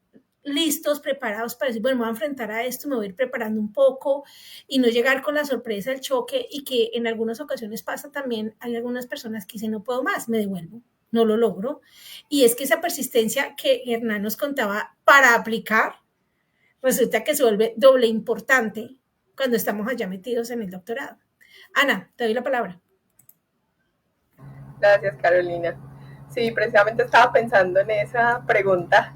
listos, preparados para decir, bueno, me voy a enfrentar a esto, me voy a ir preparando un poco y no llegar con la sorpresa, el choque y que en algunas ocasiones pasa también, hay algunas personas que dicen, no puedo más, me devuelvo, no lo logro. Y es que esa persistencia que Hernán nos contaba para aplicar, resulta que se vuelve doble importante cuando estamos allá metidos en el doctorado. Ana, te doy la palabra. Gracias, Carolina. Sí, precisamente estaba pensando en esa pregunta.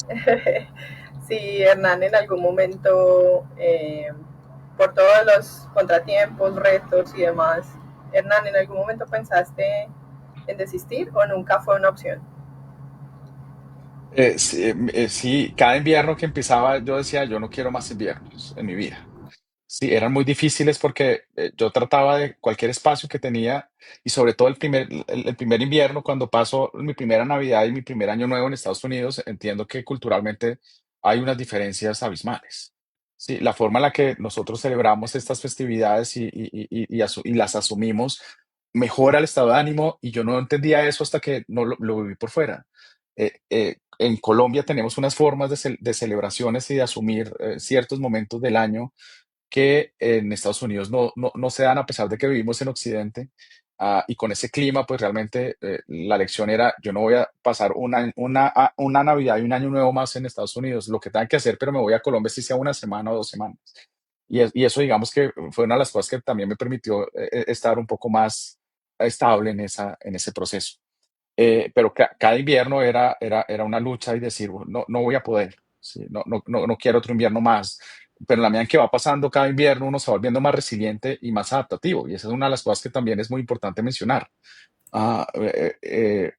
Si Hernán en algún momento, por todos los contratiempos, retos y demás, Hernán, ¿en algún momento pensaste en desistir o nunca fue una opción? Sí, cada invierno que empezaba yo decía, yo no quiero más inviernos en mi vida. Sí, eran muy difíciles porque yo trataba de cualquier espacio que tenía y sobre todo el primer invierno, cuando paso mi primera Navidad y mi primer Año Nuevo en Estados Unidos, entiendo que culturalmente hay unas diferencias abismales. Sí, la forma en la que nosotros celebramos estas festividades y las asumimos mejora el estado de ánimo y yo no entendía eso hasta que no lo viví por fuera. En Colombia tenemos unas formas de celebraciones y de asumir ciertos momentos del año que en Estados Unidos no se dan a pesar de que vivimos en Occidente. Y con ese clima, pues realmente la lección era, yo no voy a pasar una Navidad y un Año Nuevo más en Estados Unidos, lo que tenga que hacer, pero me voy a Colombia si sea una semana o 2 semanas. Y eso digamos que fue una de las cosas que también me permitió estar un poco más estable en ese proceso. Pero cada invierno era una lucha y decir, "Bueno, no voy a poder, sí, no quiero otro invierno más". Pero en la medida en que va pasando cada invierno, uno se va volviendo más resiliente y más adaptativo. Y esa es una de las cosas que también es muy importante mencionar.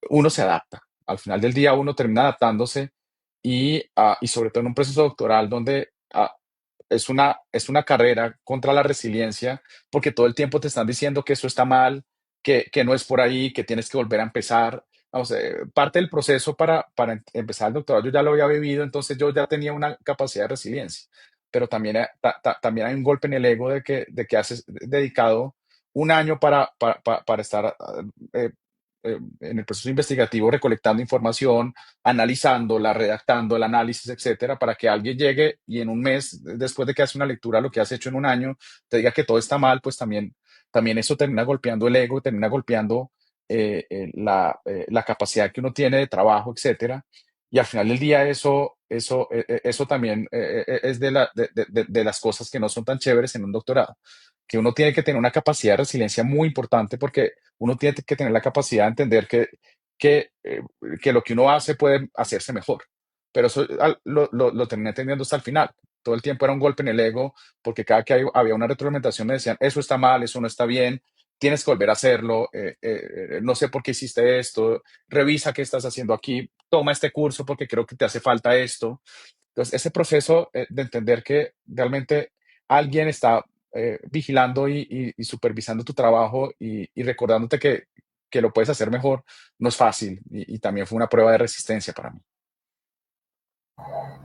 Uno se adapta. Al final del día, uno termina adaptándose y sobre todo en un proceso doctoral donde es una carrera contra la resiliencia, porque todo el tiempo te están diciendo que eso está mal, que no es por ahí, que tienes que volver a empezar. Vamos, parte del proceso para empezar el doctorado yo ya lo había vivido, entonces yo ya tenía una capacidad de resiliencia, pero también, también hay un golpe en el ego de que has dedicado un año para estar eh, en el proceso investigativo recolectando información, analizándola, redactando el análisis, etcétera, para que alguien llegue y en un mes, después de que hace una lectura, lo que has hecho en un año, te diga que todo está mal, pues también eso termina golpeando el ego, termina golpeando la capacidad que uno tiene de trabajo, etcétera. Y al final del día eso también es de las cosas que no son tan chéveres en un doctorado, que uno tiene que tener una capacidad de resiliencia muy importante porque uno tiene que tener la capacidad de entender que, eh, que lo que uno hace puede hacerse mejor. Pero eso lo terminé entendiendo hasta el final. Todo el tiempo era un golpe en el ego porque cada que había una retroalimentación me decían, eso está mal, eso no está bien, tienes que volver a hacerlo, no sé por qué hiciste esto, revisa qué estás haciendo aquí, toma este curso porque creo que te hace falta esto. Entonces, ese proceso de entender que realmente alguien está vigilando y supervisando tu trabajo y recordándote que lo puedes hacer mejor, no es fácil y también fue una prueba de resistencia para mí.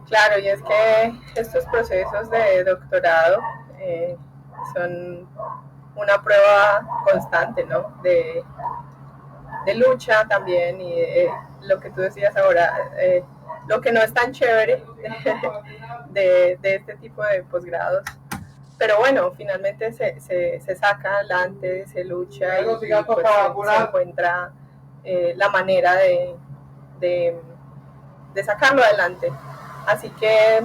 Claro, y es que estos procesos de doctorado son una prueba constante, ¿no? De lucha también y lo que tú decías ahora, lo que no es tan chévere de este tipo de posgrados. Pero bueno, finalmente se saca adelante, se lucha y pues se encuentra la manera de, de sacarlo adelante. Así que,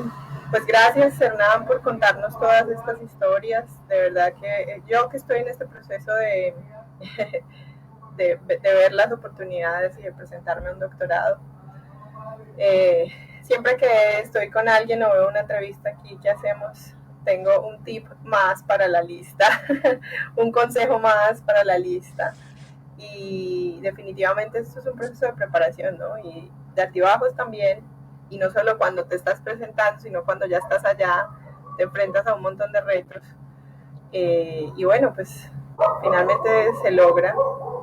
pues gracias Hernán por contarnos todas estas historias. De verdad que yo que estoy en este proceso de ver las oportunidades y de presentarme a un doctorado, eh, siempre que estoy con alguien o veo una entrevista aquí que hacemos, tengo un tip más para la lista, un consejo más para la lista. Y definitivamente esto es un proceso de preparación, ¿no? Y de altibajos también, y no solo cuando te estás presentando, sino cuando ya estás allá, te enfrentas a un montón de retos. Y bueno, pues finalmente se logra.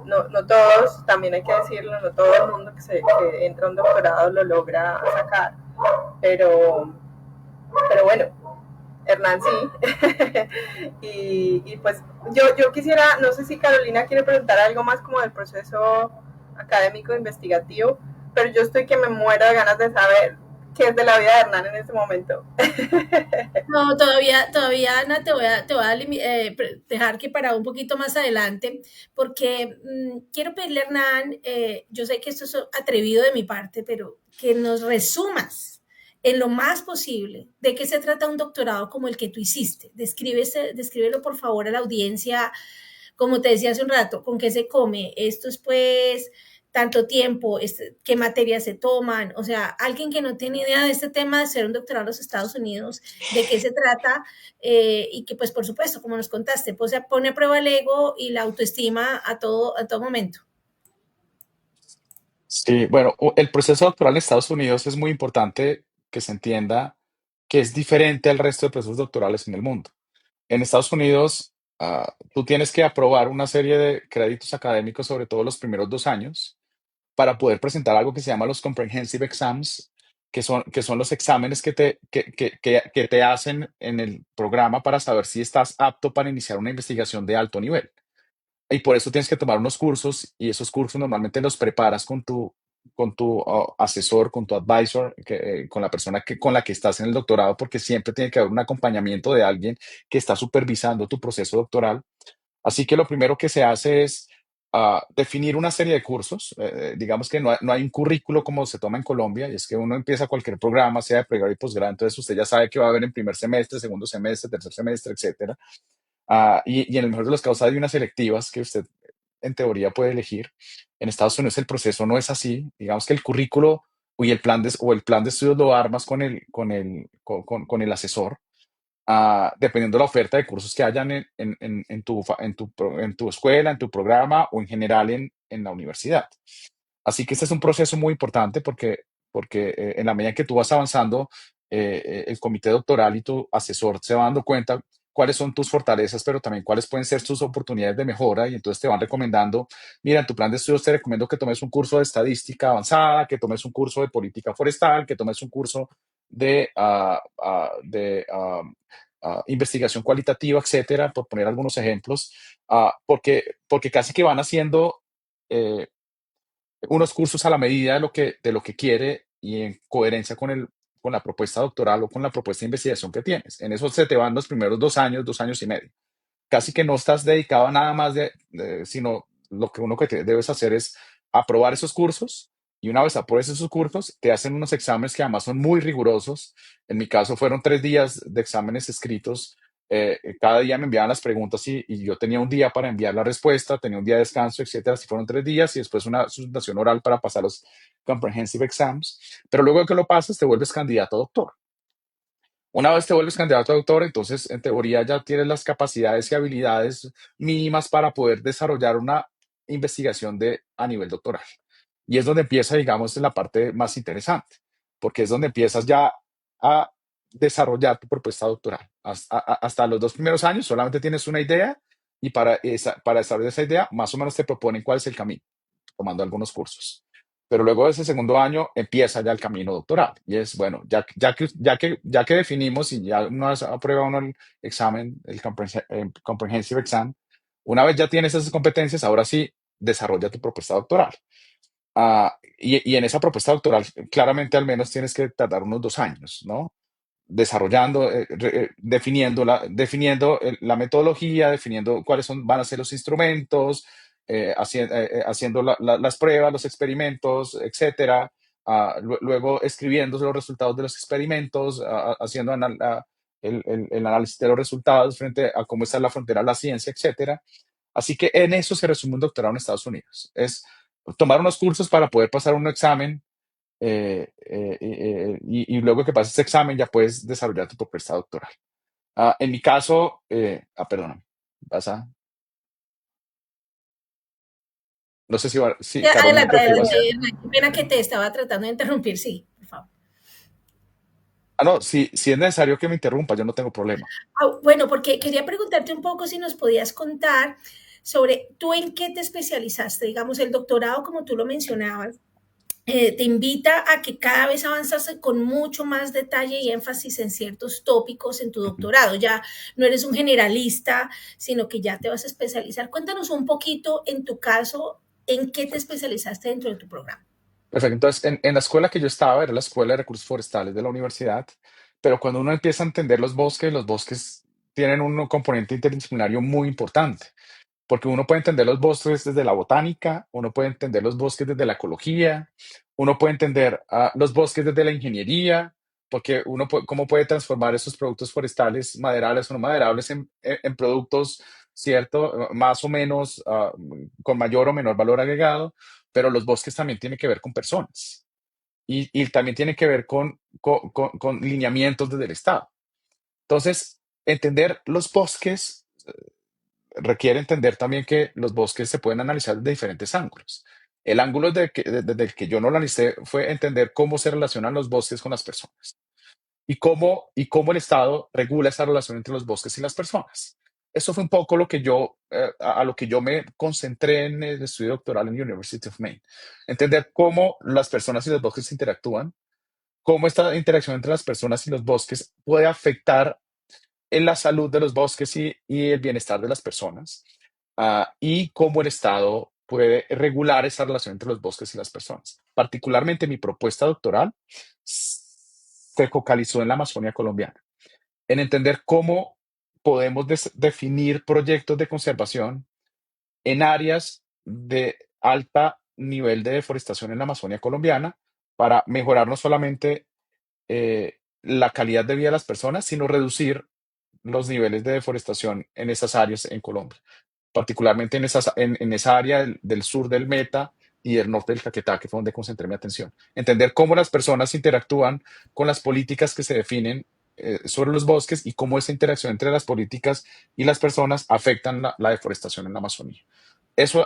No, no todos, también hay que decirlo, no todo el mundo que entra a un doctorado lo logra sacar, pero, pero bueno, Hernán sí. Y pues yo quisiera, no sé si Carolina quiere preguntar algo más como del proceso académico investigativo, pero yo estoy que me muero de ganas de saber qué es de la vida de Hernán en este momento. No, todavía, Ana, te voy a dejar que para un poquito más adelante, porque quiero pedirle a Hernán, yo sé que esto es atrevido de mi parte, pero que nos resumas en lo más posible de qué se trata un doctorado como el que tú hiciste. Descríbelo por favor a la audiencia, como te decía hace un rato, con qué se come. Esto es pues tanto tiempo, qué materias se toman, o sea, alguien que no tiene idea de este tema de ser un doctorado en los Estados Unidos, de qué se trata, y que pues por supuesto, como nos contaste, pues pone a prueba el ego y la autoestima a todo momento. Sí, bueno, el proceso doctoral en Estados Unidos es muy importante que se entienda que es diferente al resto de procesos doctorales en el mundo. En Estados Unidos, tú tienes que aprobar una serie de créditos académicos, sobre todo los primeros 2 años, para poder presentar algo que se llama los Comprehensive Exams, que son los exámenes que te hacen en el programa para saber si estás apto para iniciar una investigación de alto nivel. Y por eso tienes que tomar unos cursos y esos cursos normalmente los preparas con tu asesor, con tu advisor, con la persona con la que estás en el doctorado, porque siempre tiene que haber un acompañamiento de alguien que está supervisando tu proceso doctoral. Así que lo primero que se hace es definir una serie de cursos. Digamos que no hay un currículo como se toma en Colombia, y es que uno empieza cualquier programa, sea de pregrado y posgrado, entonces usted ya sabe que va a haber en primer semestre, segundo semestre, tercer semestre, etcétera. Y en el mejor de los casos hay unas selectivas que usted en teoría puede elegir. En Estados Unidos el proceso no es así. Digamos que el currículo y el plan de estudios lo armas con el asesor, dependiendo de la oferta de cursos que hayan en tu escuela, en tu programa o en general en la universidad. Así que este es un proceso muy importante porque en la medida que tú vas avanzando, el comité doctoral y tu asesor se van dando cuenta cuáles son tus fortalezas, pero también cuáles pueden ser tus oportunidades de mejora y entonces te van recomendando, mira, en tu plan de estudios te recomiendo que tomes un curso de estadística avanzada, que tomes un curso de política forestal, que tomes un curso de investigación cualitativa, etcétera, por poner algunos ejemplos, porque casi que van haciendo eh, unos cursos a la medida de lo que quiere y en coherencia con la propuesta doctoral o con la propuesta de investigación que tienes. En eso se te van los primeros 2 años, 2 años y medio. Casi que no estás dedicado a nada más sino lo que uno debes hacer es aprobar esos cursos y una vez apruebes esos cursos, te hacen unos exámenes que además son muy rigurosos. En mi caso fueron 3 días de exámenes escritos. Cada día me enviaban las preguntas y yo tenía un día para enviar la respuesta, tenía un día de descanso, etcétera. Así fueron 3 días y después una sustentación oral para pasar los comprehensive exams. Pero luego de que lo pasas, te vuelves candidato a doctor. Una vez te vuelves candidato a doctor, entonces en teoría ya tienes las capacidades y habilidades mínimas para poder desarrollar una investigación a nivel doctoral. Y es donde empieza, digamos, la parte más interesante, porque es donde empiezas ya a desarrollar tu propuesta doctoral. Hasta los 2 primeros años solamente tienes una idea y para desarrollar esa idea, más o menos te proponen cuál es el camino, tomando algunos cursos. Pero luego de ese segundo año empieza ya el camino doctoral. Y es, bueno, ya que definimos y ya aprueba uno el examen, el comprehensive exam, una vez ya tienes esas competencias, ahora sí, desarrolla tu propuesta doctoral. Y en esa propuesta doctoral, claramente al menos tienes que tardar unos 2 años, ¿no? Desarrollando, definiendo la metodología, definiendo cuáles van a ser los instrumentos, haciendo las pruebas, los experimentos, etcétera. Luego escribiendo los resultados de los experimentos, haciendo el análisis de los resultados frente a cómo está la frontera de la ciencia, etcétera. Así que en eso se resume un doctorado en Estados Unidos. Es tomar unos cursos para poder pasar un examen, y luego que pases ese examen ya puedes desarrollar tu propuesta doctoral. En mi caso, perdóname, pasa. No sé si Carolina, Adelante, creo que ibas. adelante. Qué pena que te estaba tratando de interrumpir, sí, por favor. No, si es necesario que me interrumpa, yo no tengo problema. Bueno, porque quería preguntarte un poco si nos podías contar sobre tú en qué te especializaste, digamos, el doctorado, como tú lo mencionabas, te invita a que cada vez avanzas con mucho más detalle y énfasis en ciertos tópicos en tu Ujú. doctorado. Ya no eres un generalista, sino que ya te vas a especializar. Cuéntanos un poquito, en tu caso, en qué te especializaste dentro de tu programa. Perfecto. Entonces, en la escuela que yo estaba, era la Escuela de Recursos Forestales de la universidad, pero cuando uno empieza a entender los bosques tienen un componente interdisciplinario muy importante. Porque uno puede entender los bosques desde la botánica, uno puede entender los bosques desde la ecología, uno puede entender los bosques desde la ingeniería, porque cómo puede transformar esos productos forestales, maderables o no maderables, en productos, ¿cierto? Más o menos, con mayor o menor valor agregado, pero los bosques también tienen que ver con personas y también tienen que ver con lineamientos desde el Estado. Entonces, entender los bosques requiere entender también que los bosques se pueden analizar de diferentes ángulos. El ángulo desde el que yo no lo analicé fue entender cómo se relacionan los bosques con las personas y cómo el Estado regula esa relación entre los bosques y las personas. Eso fue un poco a lo que yo me concentré en el estudio doctoral en University of Maine. Entender cómo las personas y los bosques interactúan, cómo esta interacción entre las personas y los bosques puede afectar en la salud de los bosques y el bienestar de las personas, y cómo el Estado puede regular esa relación entre los bosques y las personas. Particularmente mi propuesta doctoral se focalizó en la Amazonía colombiana, en entender cómo podemos definir proyectos de conservación en áreas de alta nivel de deforestación en la Amazonía colombiana para mejorar no solamente la calidad de vida de las personas, sino reducir los niveles de deforestación en esas áreas en Colombia, particularmente en esa área del sur del Meta y del norte del Caquetá, que fue donde concentré mi atención. Entender cómo las personas interactúan con las políticas que se definen sobre los bosques y cómo esa interacción entre las políticas y las personas afectan la deforestación en la Amazonía.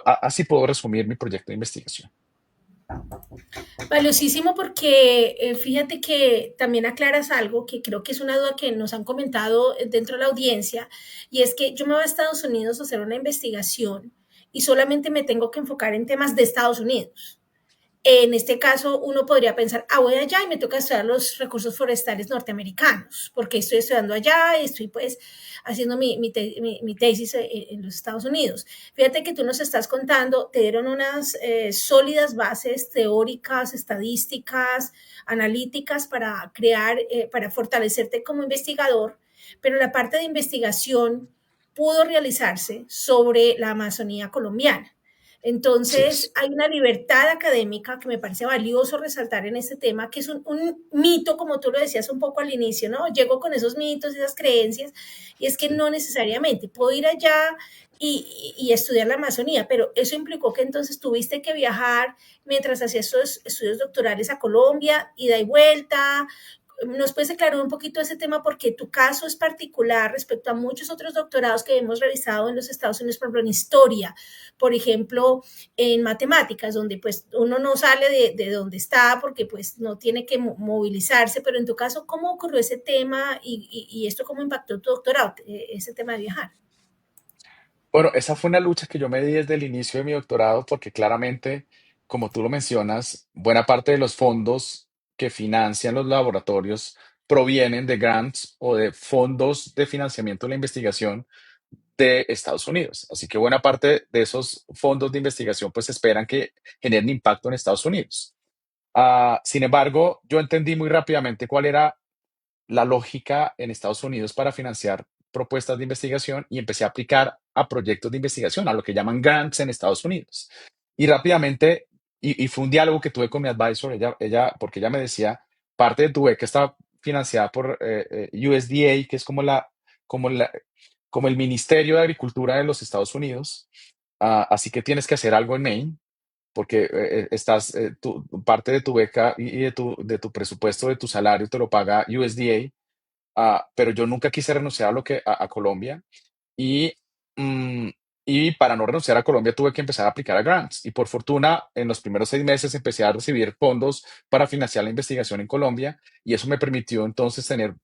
Así puedo resumir mi proyecto de investigación. Valiosísimo porque fíjate que también aclaras algo que creo que es una duda que nos han comentado dentro de la audiencia, y es que yo me voy a Estados Unidos a hacer una investigación y solamente me tengo que enfocar en temas de Estados Unidos. En este caso, uno podría pensar, voy allá y me toca estudiar los recursos forestales norteamericanos, porque estoy estudiando allá y estoy pues haciendo mi tesis en los Estados Unidos. Fíjate que tú nos estás contando, te dieron unas sólidas bases teóricas, estadísticas, analíticas para crear, para fortalecerte como investigador, pero la parte de investigación pudo realizarse sobre la Amazonía colombiana. Así Entonces, es. hay una libertad académica que me parece valioso resaltar en este tema, que es un mito, como tú lo decías un poco al inicio, ¿no? Llego con esos mitos, esas creencias, y es que no necesariamente puedo ir allá y estudiar la Amazonía, pero eso implicó que entonces tuviste que viajar mientras hacías estos estudios doctorales a Colombia, ida y vuelta. ¿Nos puedes aclarar un poquito ese tema? Porque tu caso es particular respecto a muchos otros doctorados que hemos revisado en los Estados Unidos, por ejemplo, en historia, por ejemplo, en matemáticas, donde pues uno no sale de donde está porque pues no tiene que movilizarse, pero en tu caso, ¿cómo ocurrió ese tema y esto cómo impactó tu doctorado, ese tema de viajar? Bueno, esa fue una lucha que yo me di desde el inicio de mi doctorado, porque claramente, como tú lo mencionas, buena parte de los fondos que financian los laboratorios provienen de grants o de fondos de financiamiento de la investigación de Estados Unidos. Así que buena parte de esos fondos de investigación pues esperan que generen impacto en Estados Unidos. Sin embargo, yo entendí muy rápidamente cuál era la lógica en Estados Unidos para financiar propuestas de investigación y empecé a aplicar a proyectos de investigación, a lo que llaman grants en Estados Unidos. Y rápidamente, y fue un diálogo que tuve con mi advisor, porque ella me decía, parte de tu beca está financiada por USDA, que es como la, como el Ministerio de Agricultura de los Estados Unidos. Así que tienes que hacer algo en Maine porque parte de tu beca y de tu presupuesto, de tu salario, te lo paga USDA. Pero yo nunca quise renunciar a Colombia y, mm, y para no renunciar a Colombia tuve que empezar a aplicar a grants. Y por fortuna, en los primeros 6 meses empecé a recibir fondos para financiar la investigación en Colombia y eso me permitió entonces tener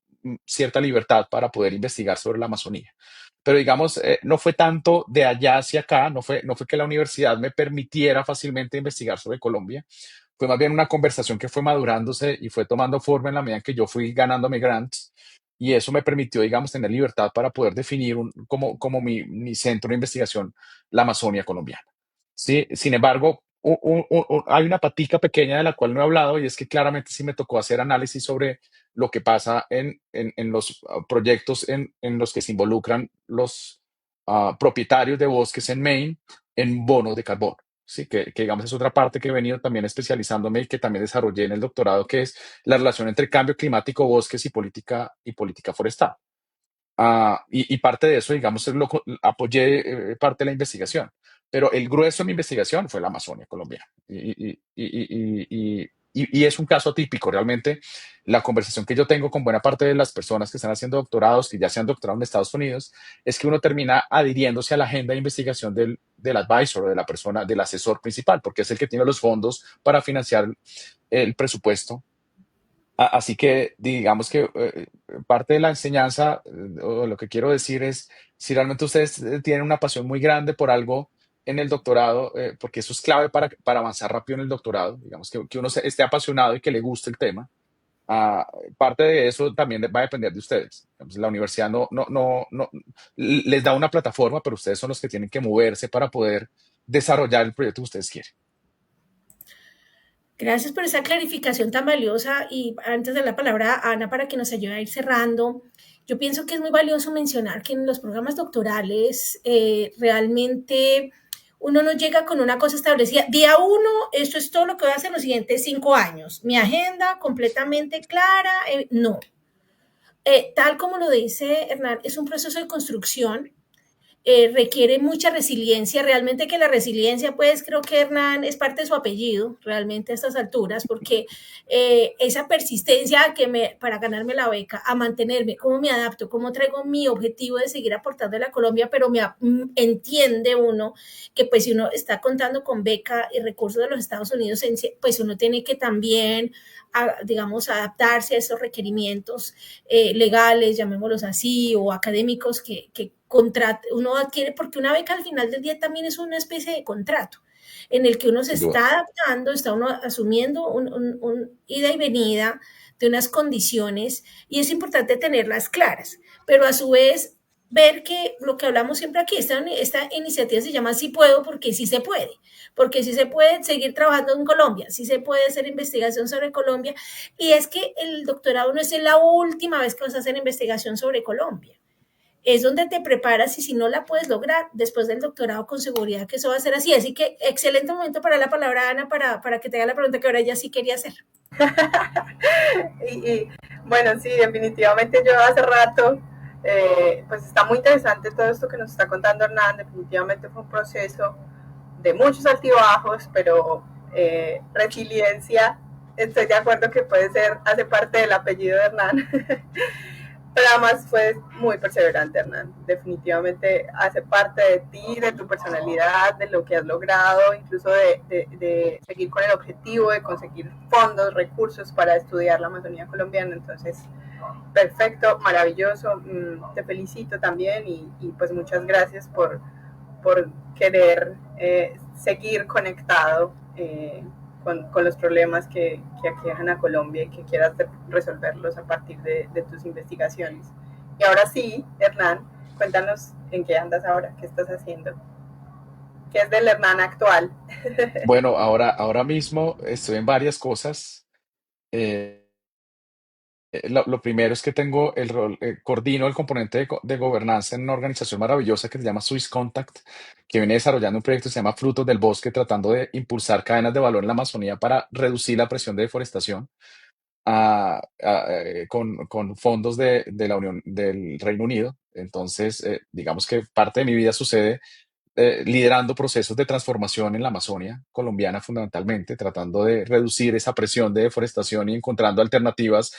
cierta libertad para poder investigar sobre la Amazonía. Pero digamos, no fue tanto de allá hacia acá, no fue que la universidad me permitiera fácilmente investigar sobre Colombia, fue más bien una conversación que fue madurándose y fue tomando forma en la medida en que yo fui ganándome grants y eso me permitió, digamos, tener libertad para poder definir como mi centro de investigación, la Amazonia colombiana. Sí, sin embargo, hay una patica pequeña de la cual no he hablado y es que claramente sí me tocó hacer análisis sobre lo que pasa en los proyectos en los que se involucran los propietarios de bosques en Maine en bonos de carbono. Sí, que digamos es otra parte que he venido también especializándome y que también desarrollé en el doctorado, que es la relación entre cambio climático, bosques y política forestal. Y parte de eso, digamos, apoyé parte de la investigación, pero el grueso de mi investigación fue la Amazonia colombiana. Y es un caso atípico, realmente. La conversación que yo tengo con buena parte de las personas que están haciendo doctorados, que ya se han doctorado en Estados Unidos, es que uno termina adhiriéndose a la agenda de investigación del advisor, de la persona, del asesor principal, porque es el que tiene los fondos para financiar el presupuesto. Así que digamos que parte de la enseñanza o lo que quiero decir es, si realmente ustedes tienen una pasión muy grande por algo en el doctorado, porque eso es clave para avanzar rápido en el doctorado, digamos que uno esté apasionado y que le guste el tema, parte de eso también va a depender de ustedes. Digamos, la universidad no les da una plataforma, pero ustedes son los que tienen que moverse para poder desarrollar el proyecto que ustedes quieren. Gracias por esa clarificación tan valiosa y antes de la palabra a Ana para que nos ayude a ir cerrando, yo pienso que es muy valioso mencionar que en los programas doctorales realmente uno no llega con una cosa establecida. Día uno, esto es todo lo que voy a hacer en los siguientes 5 años. Mi agenda completamente clara, no. Tal como lo dice Hernán, es un proceso de construcción, requiere mucha resiliencia, realmente que la resiliencia, pues creo que Hernán es parte de su apellido, realmente a estas alturas, porque esa persistencia para ganarme la beca, a mantenerme, cómo me adapto, cómo traigo mi objetivo de seguir aportando a la Colombia, pero entiende uno que pues si uno está contando con beca y recursos de los Estados Unidos, pues uno tiene que también digamos, adaptarse a esos requerimientos legales, llamémoslos así, o académicos que uno adquiere, porque una beca al final del día también es una especie de contrato en el que uno se Sin duda. está adaptando, está uno asumiendo un ida y venida de unas condiciones y es importante tenerlas claras, pero a su vez ver que lo que hablamos siempre aquí, esta iniciativa se llama Sí Puedo porque sí se puede, porque sí se puede seguir trabajando en Colombia, sí se puede hacer investigación sobre Colombia, y es que el doctorado no es la última vez que vas a hacer investigación sobre Colombia. es donde te preparas y si no la puedes lograr después del doctorado con seguridad que eso va a ser así. Así que excelente momento para la palabra Ana para que te haga la pregunta que ahora ella sí quería hacer. y bueno, sí, definitivamente yo hace rato, pues está muy interesante todo esto que nos está contando Hernán, definitivamente fue un proceso de muchos altibajos, pero resiliencia, estoy de acuerdo que puede ser, hace parte del apellido de Hernán, pero además fue muy perseverante, Hernán. Definitivamente hace parte de ti, de tu personalidad, de lo que has logrado, incluso de seguir con el objetivo de conseguir fondos, recursos para estudiar la Amazonía colombiana. Entonces, perfecto, maravilloso. Te felicito también y pues muchas gracias por querer seguir conectado con los problemas que aquejan a Colombia y que quieras resolverlos a partir de tus investigaciones. Y ahora sí, Hernán, cuéntanos en qué andas ahora, qué estás haciendo, qué es del Hernán actual. Bueno, ahora mismo estoy en varias cosas. Eh, lo primero es que tengo el rol, coordino el componente de gobernanza en una organización maravillosa que se llama Swiss Contact, que viene desarrollando un proyecto que se llama Frutos del Bosque, tratando de impulsar cadenas de valor en la Amazonía para reducir la presión de deforestación con fondos de la Unión del Reino Unido. Entonces, digamos que parte de mi vida sucede liderando procesos de transformación en la Amazonia colombiana fundamentalmente, tratando de reducir esa presión de deforestación y encontrando alternativas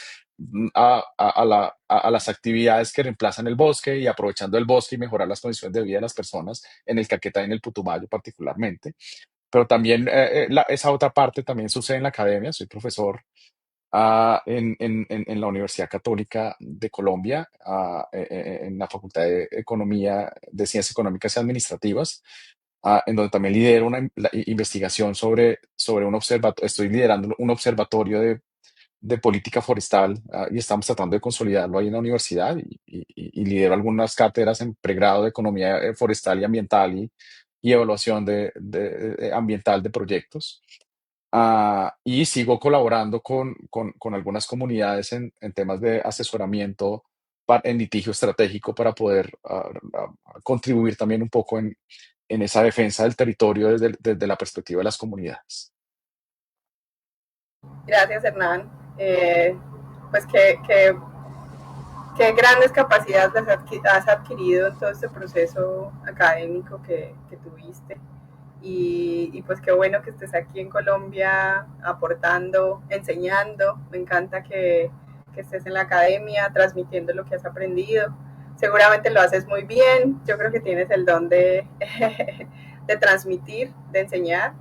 a las actividades que reemplazan el bosque y aprovechando el bosque y mejorar las condiciones de vida de las personas en el Caquetá y en el Putumayo particularmente. Pero también esa otra parte también sucede en la academia. Soy profesor en la Universidad Católica de Colombia, en la Facultad de Economía, de Ciencias Económicas y Administrativas, en donde también lidero una investigación sobre un observatorio. Estoy liderando un observatorio de política forestal, y estamos tratando de consolidarlo ahí en la universidad y lidero algunas cátedras en pregrado de economía forestal y ambiental y evaluación ambiental de proyectos. Y sigo colaborando con algunas comunidades en temas de asesoramiento en litigio estratégico para poder contribuir también un poco en esa defensa del territorio desde la perspectiva de las comunidades. Gracias, Hernán. Pues qué grandes capacidades has adquirido en todo este proceso académico que tuviste. Y pues qué bueno que estés aquí en Colombia aportando, enseñando. Me encanta que estés en la academia transmitiendo lo que has aprendido. Seguramente lo haces muy bien. Yo creo que tienes el don de transmitir, de enseñar.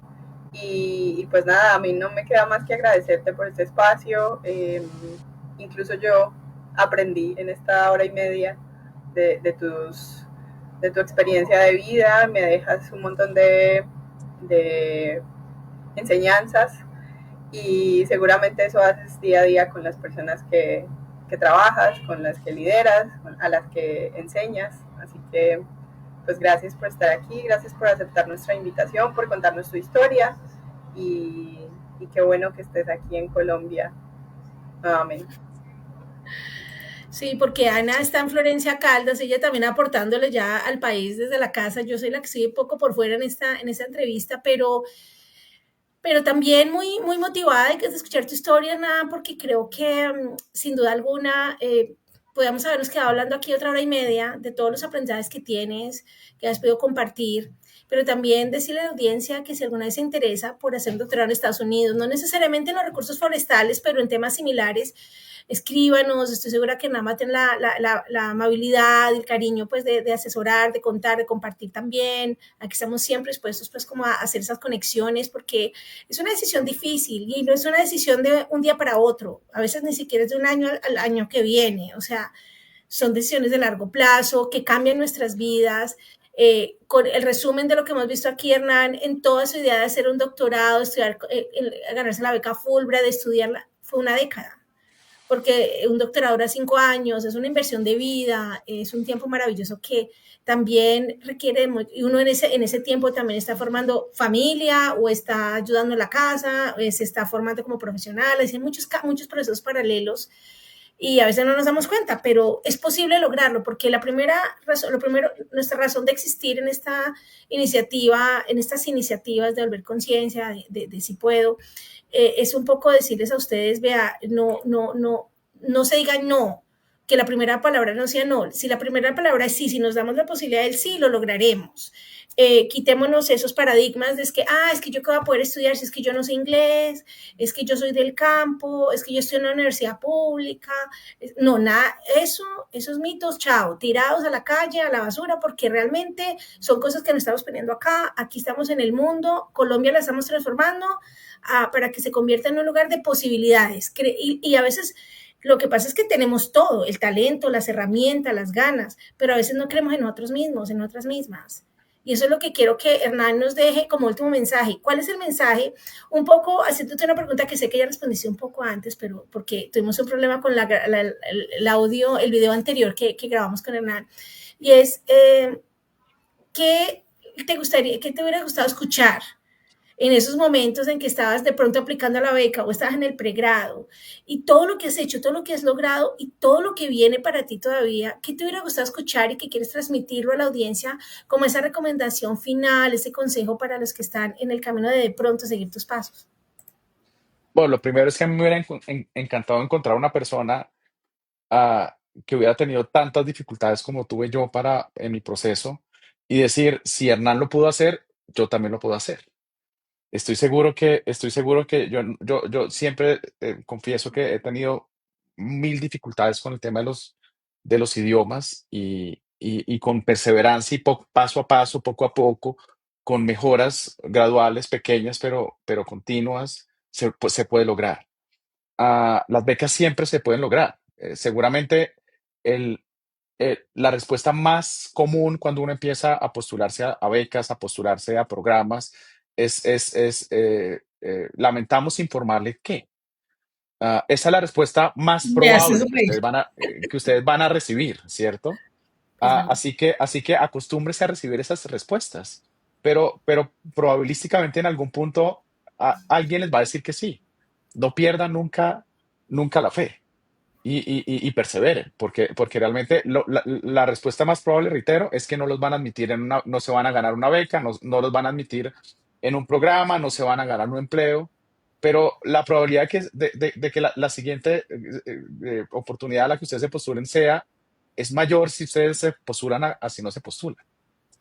Y pues nada, a mí no me queda más que agradecerte por este espacio. Incluso yo aprendí en esta hora y media de tu experiencia de vida, me dejas un montón de enseñanzas y seguramente eso haces día a día con las personas que trabajas, con las que lideras, a las que enseñas. Así que pues gracias por estar aquí, gracias por aceptar nuestra invitación, por contarnos tu historia y qué bueno que estés aquí en Colombia nuevamente. Sí, porque Ana está en Florencia Caldas, ella también aportándole ya al país desde la casa. Yo soy la que estoy un poco por fuera en esta entrevista, pero también muy motivada de escuchar tu historia, nada, porque creo que sin duda alguna podemos habernos quedado hablando aquí otra hora y media de todos los aprendizajes que tienes, que has podido compartir, pero también decirle a la audiencia que si alguna vez se interesa por hacer un doctorado en Estados Unidos, no necesariamente en los recursos forestales, pero en temas similares, escríbanos, estoy segura que nada más tienen la amabilidad y el cariño pues de asesorar, de contar, de compartir también. Aquí estamos siempre dispuestos pues como a hacer esas conexiones porque es una decisión difícil y no es una decisión de un día para otro, a veces ni siquiera es de un año al año que viene, o sea, son decisiones de largo plazo que cambian nuestras vidas. Con el resumen de lo que hemos visto aquí, Hernán, en toda su idea de hacer un doctorado, estudiar, ganarse la beca Fulbright, de estudiarla, fue una década porque un doctorado dura 5 años, es una inversión de vida, es un tiempo maravilloso que también requiere, y uno en ese tiempo también está formando familia o está ayudando en la casa, o se está formando como profesional, hay muchos procesos paralelos y a veces no nos damos cuenta, pero es posible lograrlo, porque la primera razón, nuestra razón de existir en esta iniciativa, en estas iniciativas de volver conciencia, de si puedo, es un poco decirles a ustedes, vea, no se digan no, que la primera palabra no sea no. Si la primera palabra es sí, si nos damos la posibilidad del sí, lo lograremos. Quitémonos esos paradigmas de es que yo qué voy a poder estudiar si es que yo no sé inglés, es que yo soy del campo, es que yo estoy en una universidad pública. No, nada, esos mitos, chao, tirados a la calle, a la basura, porque realmente son cosas que nos estamos poniendo acá. Aquí estamos en el mundo, Colombia la estamos transformando para que se convierta en un lugar de posibilidades. Y a veces lo que pasa es que tenemos todo, el talento, las herramientas, las ganas, pero a veces no creemos en nosotros mismos, en otras mismas. Y eso es lo que quiero que Hernán nos deje como último mensaje. ¿Cuál es el mensaje? Un poco haciéndote una pregunta que sé que ya respondiste un poco antes, pero porque tuvimos un problema con el audio, el video anterior que grabamos con Hernán. Y es, ¿qué te hubiera gustado escuchar en esos momentos en que estabas de pronto aplicando a la beca o estabas en el pregrado, y todo lo que has hecho, todo lo que has logrado y todo lo que viene para ti todavía, ¿qué te hubiera gustado escuchar y que quieres transmitirlo a la audiencia como esa recomendación final, ese consejo para los que están en el camino de pronto seguir tus pasos? Bueno, lo primero es que a mí me hubiera encantado encontrar una persona que hubiera tenido tantas dificultades como tuve yo en mi proceso y decir, si Hernán lo pudo hacer, yo también lo puedo hacer. Estoy seguro que yo siempre confieso que he tenido mil dificultades con el tema de los idiomas y con perseverancia y paso a paso, poco a poco, con mejoras graduales, pequeñas, pero continuas, se puede lograr. Las becas siempre se pueden lograr. Seguramente el, la respuesta más común cuando uno empieza a postularse a becas, a postularse a programas, lamentamos informarle que esa es la respuesta más Me haces probable que reír. ustedes van a recibir, ¿cierto? Por favor. Así que acostúmbrese a recibir esas respuestas, pero probabilísticamente en algún punto alguien les va a decir que sí. No pierdan nunca la fe y perseveren, porque realmente la respuesta más probable, reitero, es que no los van a admitir no se van a ganar una beca, no los van a admitir en un programa, no se van a ganar un empleo, pero la probabilidad de que la siguiente oportunidad a la que ustedes se postulen es mayor si ustedes se postulan a si no se postulan.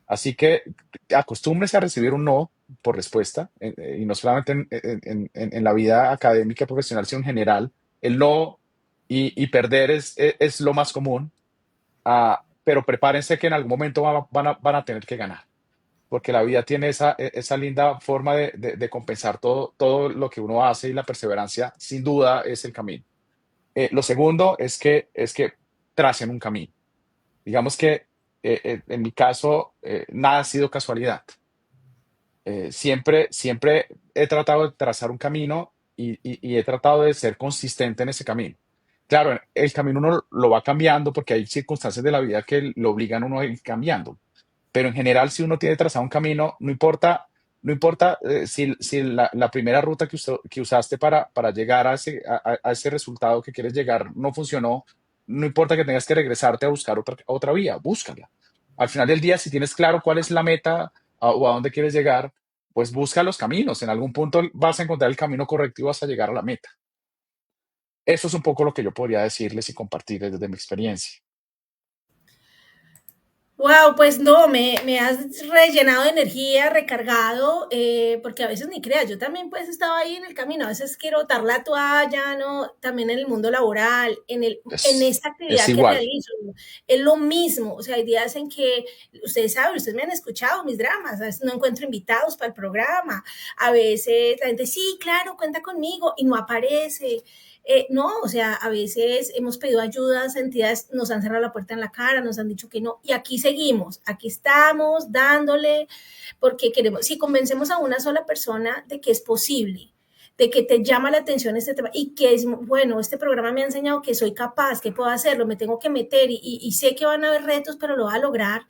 Así que acostúmbrese a recibir un no por respuesta, y no solamente en la vida académica y profesional, sino en general. El no y perder es lo más común, pero prepárense que en algún momento van a tener que ganar, porque la vida tiene esa linda forma de compensar todo lo que uno hace, y la perseverancia sin duda es el camino. Lo segundo es que tracen un camino. Digamos que en mi caso, nada ha sido casualidad. Siempre he tratado de trazar un camino y he tratado de ser consistente en ese camino. Claro, el camino uno lo va cambiando porque hay circunstancias de la vida que lo obligan a uno a ir cambiando. Pero en general, si uno tiene trazado un camino, no importa si la primera ruta que usaste para llegar a ese resultado que quieres llegar no funcionó, no importa que tengas que regresarte a buscar otra vía, búscala. Al final del día, si tienes claro cuál es la meta o a dónde quieres llegar, pues busca los caminos. En algún punto vas a encontrar el camino correcto y vas a llegar a la meta. Eso es un poco lo que yo podría decirles y compartir desde mi experiencia. Wow, pues no, me has rellenado de energía, recargado, porque a veces ni creas, yo también pues estaba ahí en el camino, a veces quiero botar la toalla, ¿no? También en el mundo laboral, en Es, esta es actividad que igual. realizo, es lo mismo, o sea, hay días en que, ustedes saben, ustedes me han escuchado mis dramas, a veces no encuentro invitados para el programa, a veces la gente, sí, claro, cuenta conmigo, y no aparece, no, o sea, a veces hemos pedido ayudas, entidades nos han cerrado la puerta en la cara, nos han dicho que no, y aquí seguimos, aquí estamos dándole, porque queremos, si convencemos a una sola persona de que es posible, de que te llama la atención este tema y que es bueno, este programa me ha enseñado que soy capaz, que puedo hacerlo, me tengo que meter y sé que van a haber retos, pero lo va a lograr.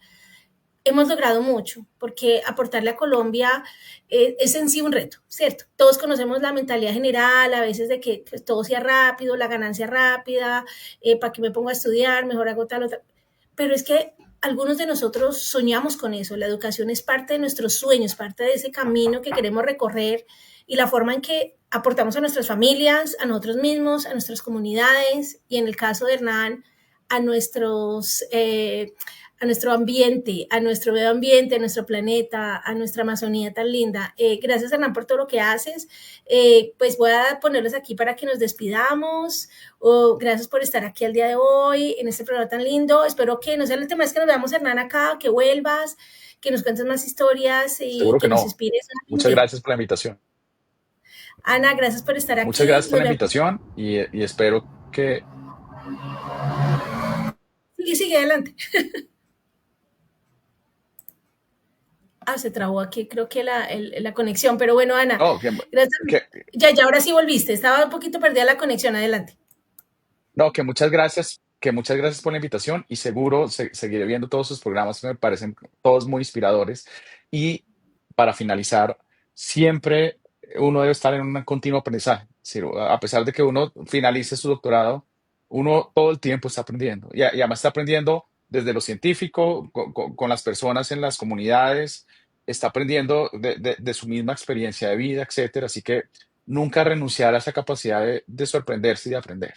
hemos logrado mucho, porque aportarle a Colombia es en sí un reto, ¿cierto? Todos conocemos la mentalidad general, a veces de que pues, todo sea rápido, la ganancia rápida, para que me ponga a estudiar, mejor hago tal otra. Pero es que algunos de nosotros soñamos con eso, la educación es parte de nuestros sueños, parte de ese camino que queremos recorrer y la forma en que aportamos a nuestras familias, a nosotros mismos, a nuestras comunidades y en el caso de Hernán, a nuestros a nuestro ambiente, a nuestro medio ambiente, a nuestro planeta, a nuestra Amazonía tan linda. Gracias, Hernán, por todo lo que haces. Pues voy a ponerlos aquí para que nos despidamos. Gracias por estar aquí el día de hoy en este programa tan lindo. Espero que no sea la última vez que nos veamos, Hernán, acá, que vuelvas, que nos cuentes más historias y Seguro que que nos no. inspires Muchas nuevamente. gracias por la invitación. Ana, gracias por estar Muchas aquí. gracias por Nos la vemos. invitación y espero que... Sigue, sigue adelante. Se trabó aquí, creo que la conexión, pero bueno, Ana, No, gracias. que, Ya, ahora sí volviste, estaba un poquito perdida la conexión, adelante. no, que muchas gracias por la invitación y seguro seguiré viendo todos sus programas que me parecen todos muy inspiradores. Y para finalizar, siempre uno debe estar en un continuo aprendizaje. Es decir, a pesar de que uno finalice su doctorado, uno todo el tiempo está aprendiendo y además está aprendiendo desde lo científico, con las personas en las comunidades, está aprendiendo de su misma experiencia de vida, etcétera. Así que nunca renunciar a esa capacidad de sorprenderse y de aprender.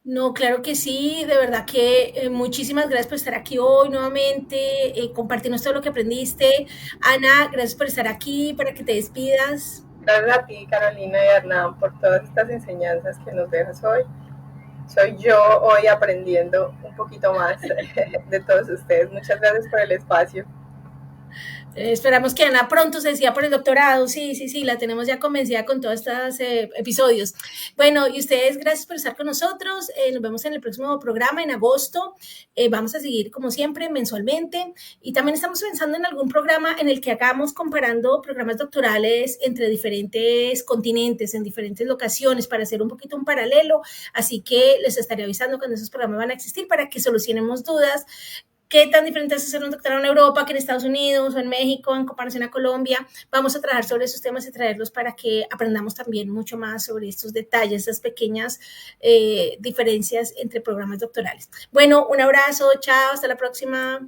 No, claro que sí, de verdad que muchísimas gracias por estar aquí hoy nuevamente, compartirnos todo lo que aprendiste. Ana, gracias por estar aquí, para que te despidas. Gracias a ti, Carolina y Hernán, por todas estas enseñanzas que nos dejas hoy. Soy yo hoy aprendiendo un poquito más de todos ustedes. Muchas gracias por el espacio. Esperamos que Ana pronto se decida por el doctorado. Sí, sí, sí, la tenemos ya convencida con todos estos episodios. Bueno, y ustedes, gracias por estar con nosotros. Nos vemos en el próximo programa en agosto. Vamos a seguir, como siempre, mensualmente. Y también estamos pensando en algún programa en el que hagamos comparando programas doctorales entre diferentes continentes, en diferentes locaciones, para hacer un poquito un paralelo. Así que les estaré avisando cuando esos programas van a existir para que solucionemos dudas. ¿Qué tan diferente es hacer un doctorado en Europa que en Estados Unidos o en México en comparación a Colombia? Vamos a trabajar sobre esos temas y traerlos para que aprendamos también mucho más sobre estos detalles, esas pequeñas diferencias entre programas doctorales. Bueno, un abrazo, chao, hasta la próxima.